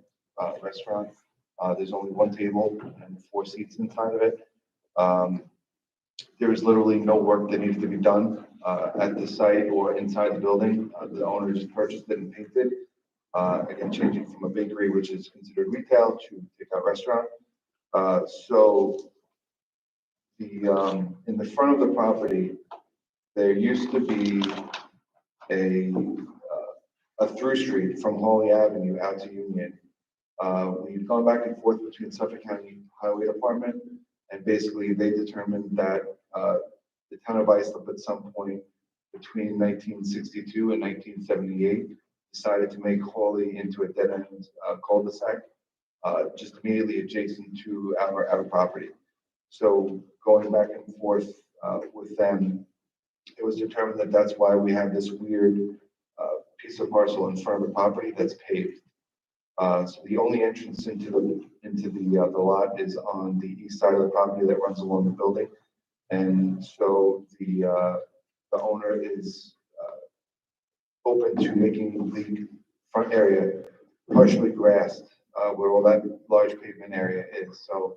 restaurant. There's only one table and 4 seats inside of it. There is literally no work that needs to be done at the site or inside the building. The owner just purchased it and painted. Again, changing from a bakery, which is considered retail, to takeout restaurant. So in the front of the property, there used to be a through street from Holly Avenue out to Union. We've gone back and forth between Suffolk County Highway Department, and basically they determined that the town of Islip at some point between 1962 and 1978 decided to make Hawley into a dead-end cul-de-sac just immediately adjacent to our property. So going back and forth with them, it was determined that that's why we have this weird piece of parcel in front of the property that's paved. So the only entrance into the lot is on the east side of the property that runs along the building. And so the owner is open to making the front area partially grassed, where all that large pavement area is. So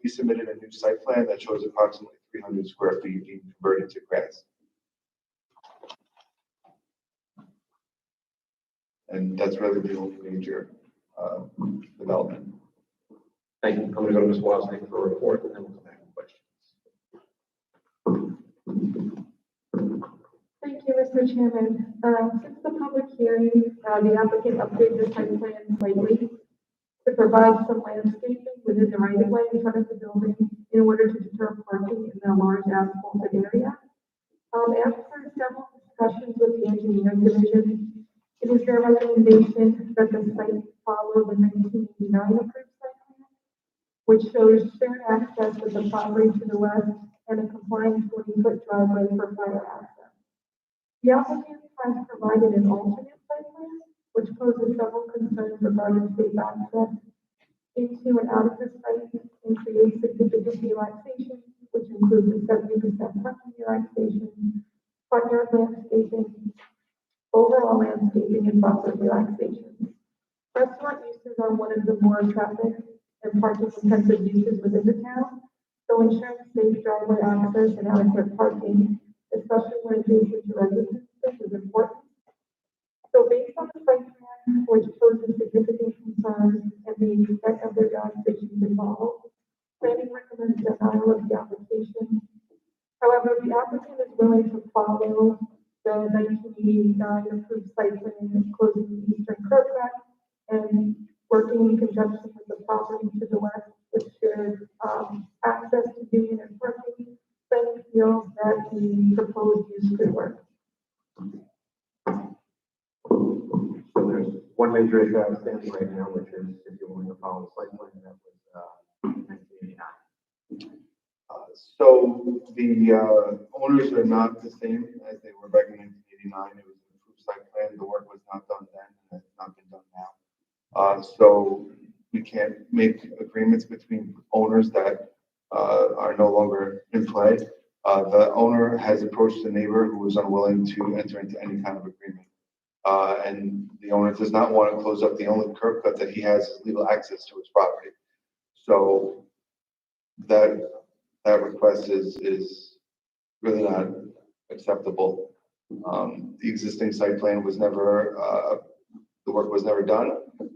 we submitted a new site plan that shows approximately 300 square feet being converted to grass. And that's really the only major development. Thank you. I'm going to go to Ms. Wozniak for a report, and then we'll come back to questions. Thank you, Mr. Chairman. Since the public hearing, the applicant updated the site plan slightly to provide some landscaping within the right-of-way in front of the building in order to deter parking in the large asphalted area. After several discussions with the engineering division, it is their recommendation that the site follow the 1989 approved site plan, which shows shared access with the property to the west and a compliant 20-foot driveway for fire access. The applicant has provided an alternate site plan, which poses several concerns regarding safe access into and out of the site and creates significant relaxation, which includes a 70% parking relaxation, front yard landscaping, overall landscaping, and buffer relaxation. Restaurant uses are one of the more traffic and parking intensive uses within the town, so ensuring safe driveway access and adequate parking, especially when adjacent to residences, is important. So based on the site plan, which poses significant concerns and the extent of the relaxations involved, planning recommends denial of the application. However, the applicant is willing to follow the 1989 approved site plan, closing the eastern curb cut and working in conjunction with the property to the west, which shares access to Union and parking. Planning feels that the proposed use could work. So there's one major issue outstanding right now, which is if you're willing to follow the site plan that was 1989. So the owners are not the same as they were back in 1989. It was an approved site plan. The work was not done then, and it's not been done now. So we can't make agreements between owners that are no longer in play. The owner has approached the neighbor who was unwilling to enter into any kind of agreement. And the owner does not want to close up the only curb cut that he has is legal access to his property. So that request is really not acceptable. The existing site plan was never, the work was never done.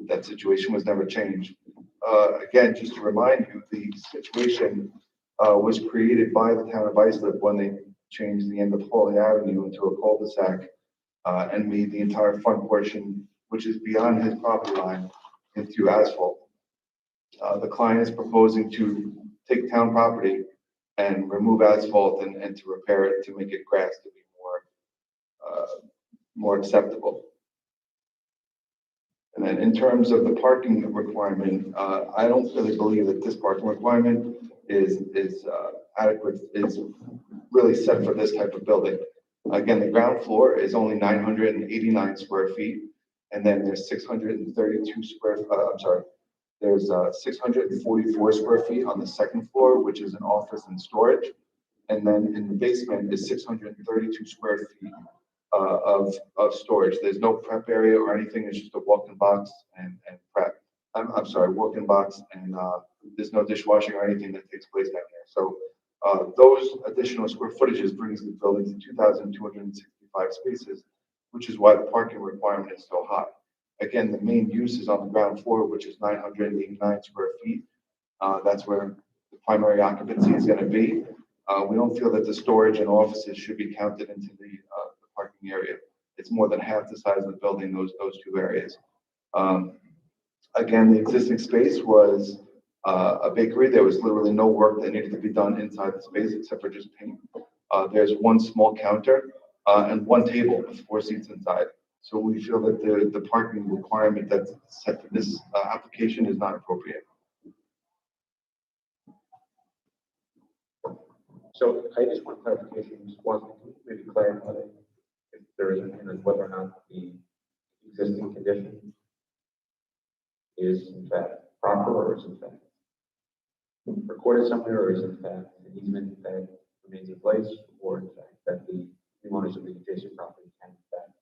That situation was never changed. Again, just to remind you, the situation was created by the town of Islip when they changed the end of Hawley Avenue into a cul-de-sac and made the entire front portion, which is beyond his property line, into asphalt. The client is proposing to take town property and remove asphalt and to repair it to make it grass to be more acceptable. And then in terms of the parking requirement, I don't really believe that this parking requirement is adequate, is really set for this type of building. Again, the ground floor is only 989 square feet, and then there's 632 square, there's 644 square feet on the second floor, which is an office and storage. And then in the basement is 632 square feet of storage. There's no prep area or anything. It's just a walk-in box and prep. I'm sorry, walk-in box, and there's no dishwashing or anything that takes place down there. So those additional square footages brings the building to 2,265 spaces, which is why the parking requirement is so high. Again, the main use is on the ground floor, which is 989 square feet. That's where the primary occupancy is going to be. We don't feel that the storage and offices should be counted into the parking area. It's more than half the size of the building, those two areas. Again, the existing space was a bakery. There was literally no work that needed to be done inside the space except for just paint. There's one small counter and one table with 4 seats inside. So we feel that the parking requirement that's set for this application is not appropriate. So I just want clarification, just one, can you maybe clarify if there is, and whether or not the existing condition is in fact proper or is in fact recorded somewhere, or is in fact an easement that remains in place, or in fact that the owners of the adjacent property can in fact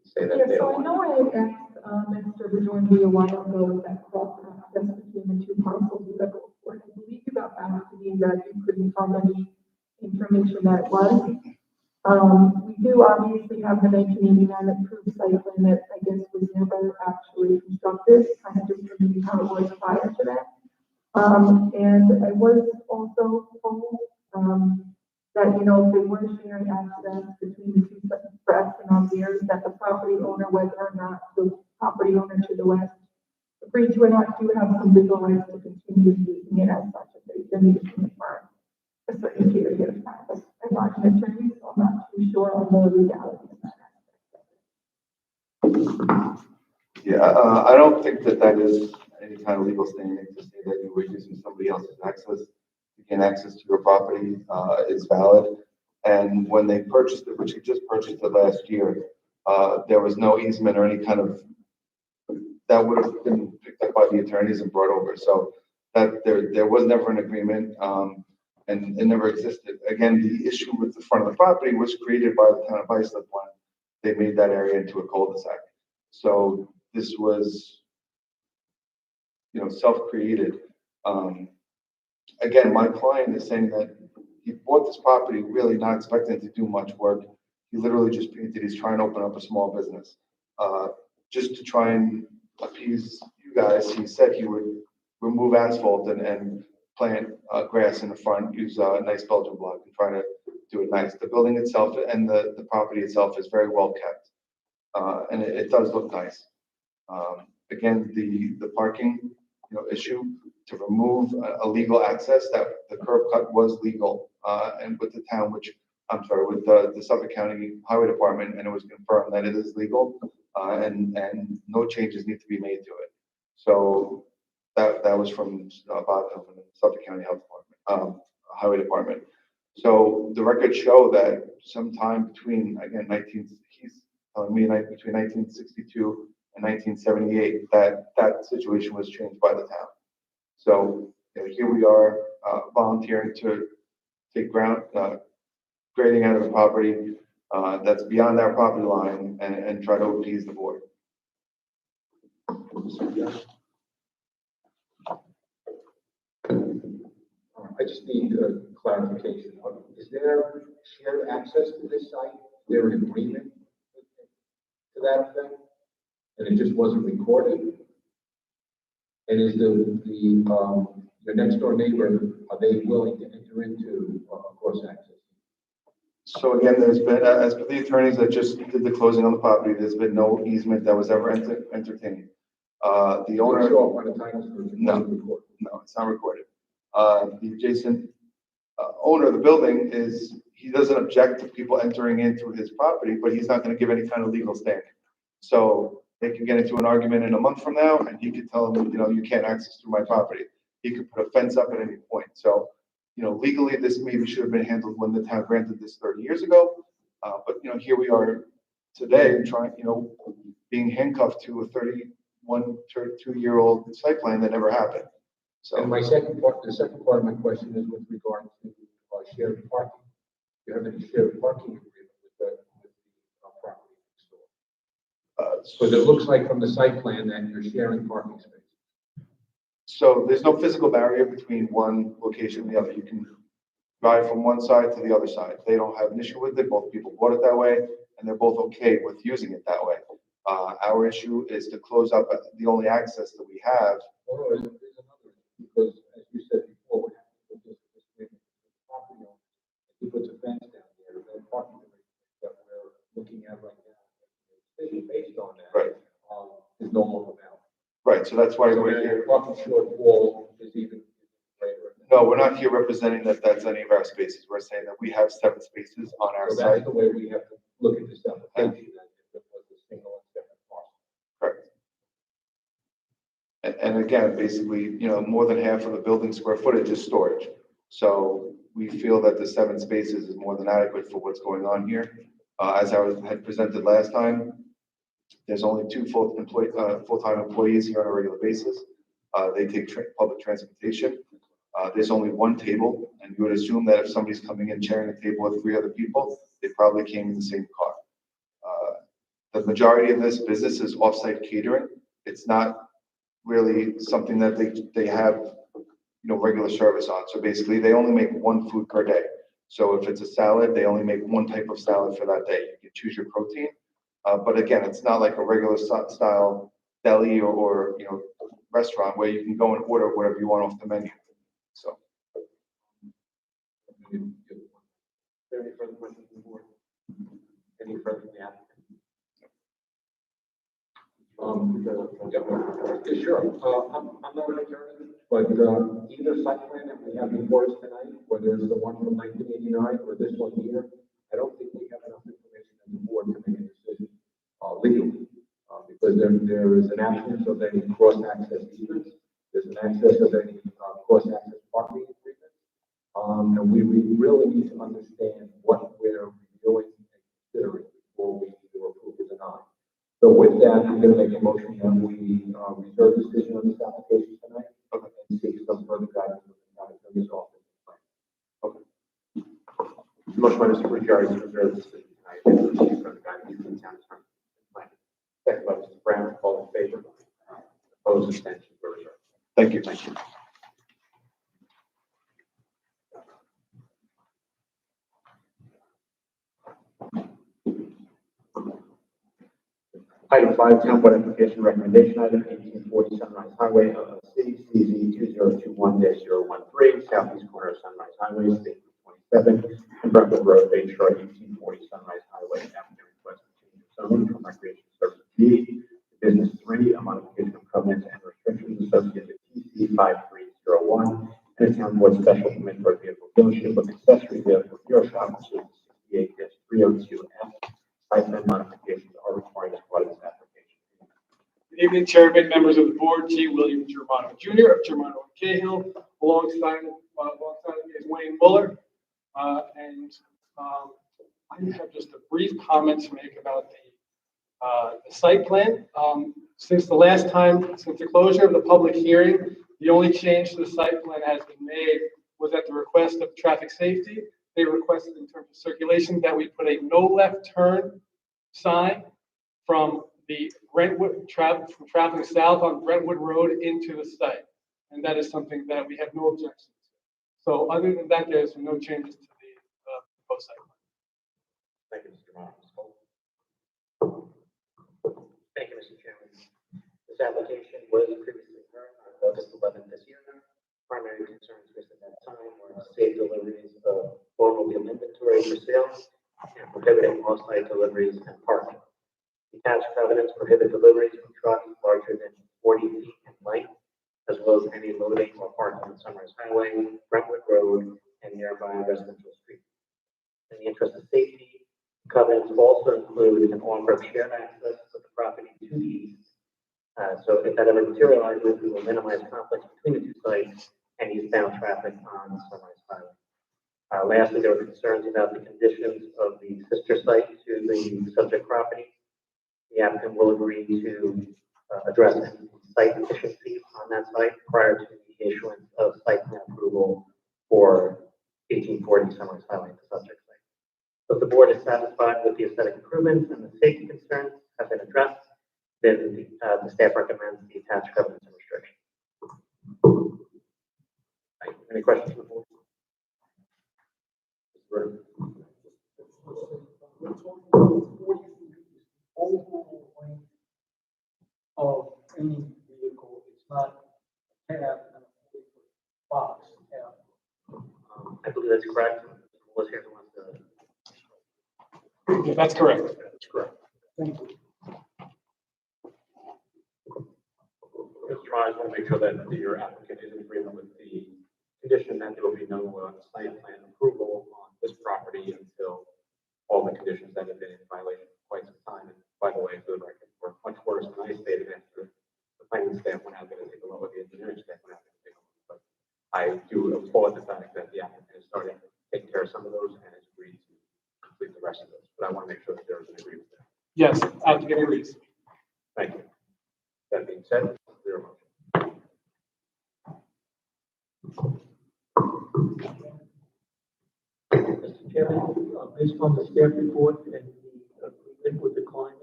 say that Yeah, they so I don't know want. I asked, Mr. Bajorni a while ago with that cross access between the two parcels of the court. I believe you got back to me that you couldn't find any information that it was. We do obviously have the 1989 approved site plan that I guess was never actually constructed, kind of just reviewing how it was prior to that. And I was also told, that, you know, if they were sharing access between the two press and Ambient, that the property owner, whether or not the property owner to the west agreed to or not, do have some legal rights to continue using it as such if they need to confirm a certain period of time. I'm not an attorney, so I'm not too sure on the legality of that. Yeah, I don't think that is any kind of legal standing to say that you were using somebody else's access to gain access to your property is valid. And when they purchased it, which you just purchased it last year, there was no easement or any kind of, that would have been picked up by the attorneys and brought over. So that there was never an agreement, and it never existed. Again, the issue with the front of the property was created by the town of Islip when they made that area into a cul-de-sac. So this was, you know, self-created. Again, my client is saying that he bought this property really not expecting to do much work. He literally just painted, he's trying to open up a small business. Just to try and appease you guys, he said he would remove asphalt and plant grass in the front, use a nice Belgian block and try to do it nice. The building itself and the property itself is very well kept. And it does look nice. Again, the parking, you know, issue to remove illegal access, that the curb cut was legal, and with the town, which I'm sorry, with the Suffolk County Highway Department, and it was confirmed that it is legal, and no changes need to be made to it. So that was from Bob Hilton, Suffolk County Health Department, Highway Department. So the records show that sometime between, again, he's telling me between 1962 and 1978, that situation was changed by the town. So, you know, here we are volunteering to take ground grading out of the property that's beyond our property line and try to appease the board. I just need clarification. Is there shared access to this site? Is there an agreement to that effect? And it just wasn't recorded? And is your next door neighbor, are they willing to enter into cross access? So again, there's been, as per the attorneys that just did the closing on the property, there's been no easement that was ever entertained. The owner. Show up on the title search. No, it's not recorded. The adjacent owner of the building he doesn't object to people entering into his property, but he's not going to give any kind of legal standing. So they can get into an argument in a month from now, and he could tell them, you know, you can't access through my property. He could put a fence up at any point. So, you know, legally, this maybe should have been handled when the town granted this 30 years ago. But, you know, here we are today trying, you know, being handcuffed to a 32-year-old site plan that never happened. So And the second part of my question is with regard to shared parking. Do you have any shared parking agreement with the property next door? Because it looks like from the site plan that you're sharing parking space. So there's no physical barrier between one location and the other. You can drive from one side to the other side. They don't have an issue with it. Both people bought it that way, and they're both okay with using it that way. Our issue is to close up the only access that we have. There's another issue, because as you said before, we have to put this agreement Right, so that's why So we're now here. your parking shortfall is even greater. No, we're not here representing that that's any of our spaces. We're saying that we have 7 spaces on our So site. that's the way we have to look at this application, that if it was a single and separate parcel. Correct. And again, basically, more than half of the building square footage is storage. So we feel that the 7 spaces is more than adequate for what's going on here. As had presented last time, there's only 2 full-time employees here on a regular basis. They take public transportation. There's only 1 table, and you would assume that if somebody's coming in sharing a table with 3 other people, they probably came in the same car. The majority of this business is off-site catering. It's not really something that they have, regular service on. So basically, they only make 1 food per day. So if it's a salad, they only make 1 type of salad for that day. You can choose your protein. But again, it's not like a regular style deli or restaurant where you can go and order whatever you want off the menu. So. Is there any further questions from the board? Any further from the applicant? Yeah, sure. I'm not an attorney, but either site plan that we have before us tonight, whether it's the one from 1989 or this one here, I don't think we have enough information on the board to make a decision legally. Because there is an absence of any cross-access easements, there's an access of any cross-access parking agreements. And we really need to understand what we're reviewing and considering before we do approve or deny. So with that, I'm going to make a motion that we reserve decision on this application tonight and seek some further guidance from the county attorney's office. Okay. Motion by Mr. Ricciardi to reserve decision tonight and seek further guidance from the town attorney. Second by Mr. Brown, all in favor? Opposed, abstentions, or reserved. Thank you. Thank you. Item 5, town board application recommendation item, 1840 Sunrise Highway, LLC, CZ 2021-013, southeast corner of Sunrise Highway, State Route 27, and Brentwood Road, Bay Shore, 1840 Sunrise Highway, applicant request to change of zoning from recreation service G to business 3, a modification of covenants and restrictions associated with TC 5301, and a town board special permit for a vehicle dealership with accessory vehicle hero shop, which is 68-302F. Site plan modifications are required as part of this application. Good evening, Chairman, members of the board, T. William Germano Jr. of Germano and Cahill, alongside me is Wayne Muller. I have just a brief comment to make about the site plan. Since the closure of the public hearing, the only change to the site plan has been made was at the request of traffic safety. They requested in terms of circulation that we put a no left turn sign from the Brentwood from traveling south on Brentwood Road into the site. And that is something that we have no objections to. So other than that, there's no changes to the proposed site plan. Thank you, Mr. Martin. Thank you, Mr. Chairman. This application was previously heard on August 11th this year. Primary concerns at that time were safe deliveries of automobile inventory for sale and prohibiting off-site deliveries and parking. Detached covenants prohibit deliveries from trucks larger than 40 feet in length, as well as any loading or parking on Sunrise Highway, Brentwood Road, and nearby residential streets. In the interest of safety, covenants also include an offer of shared access to the property to the east. So if that ever materializes, we will minimize conflicts between the 2 sites and eastbound traffic on Sunrise Highway. Lastly, there were concerns about the conditions of the sister site to the subject property. The applicant will agree to address any site efficiency on that site prior to the issuance of site plan approval for 1840 Sunrise Highway, the subject site. So if the board is satisfied with the aesthetic improvements and the safety concerns have been addressed, then the staff recommends the attached covenants and restrictions. Any questions from the board? Of any vehicle, it's not a cab and a box cab. I believe that's correct. Was here who wants to? Yeah, that's correct. That's correct. Thank you. Mr. Myers, I want to make sure that your applicant is in agreement with the condition that there will be no site plan approval on this property until all the conditions that have been in violation for quite some time. And by the way, for the record, were much worse than I stated after the planning staff went out there to take a look, or the engineering staff went out there to take a look. But I do applaud the fact that the applicant is starting to take care of some of those and has agreed to complete the rest of those. But I want to make sure that there is an agreement there. Yes, applicant agrees. Thank you. That being said, clear motion. Mr. Chairman, based on the staff report and the agreement with the client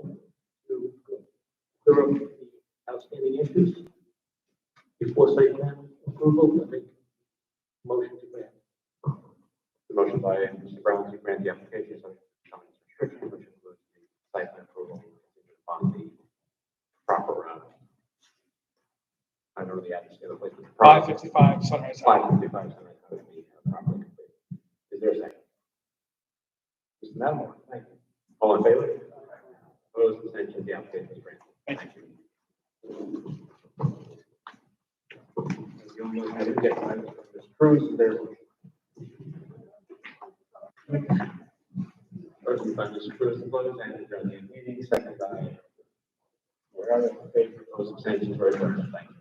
to clear up the outstanding issues before site plan approval, I make a motion to grant. The motion by Mr. Brown to grant the application subject to Sean's restriction, which includes the site plan approval on the proper, I don't know the address, the other place. 555 Sunrise Highway. 555 Sunrise Highway, properly complete. Is there a second? Mr. Matamore, thank you. All in favor? Opposed, abstentions, the application is granted. Thank you. The only one I didn't get, Mr. Cruz, is there? Motion by Mr. Cruz to close and adjourn the meeting, second by wherever in favor, opposed, abstentions, very much. Thank you.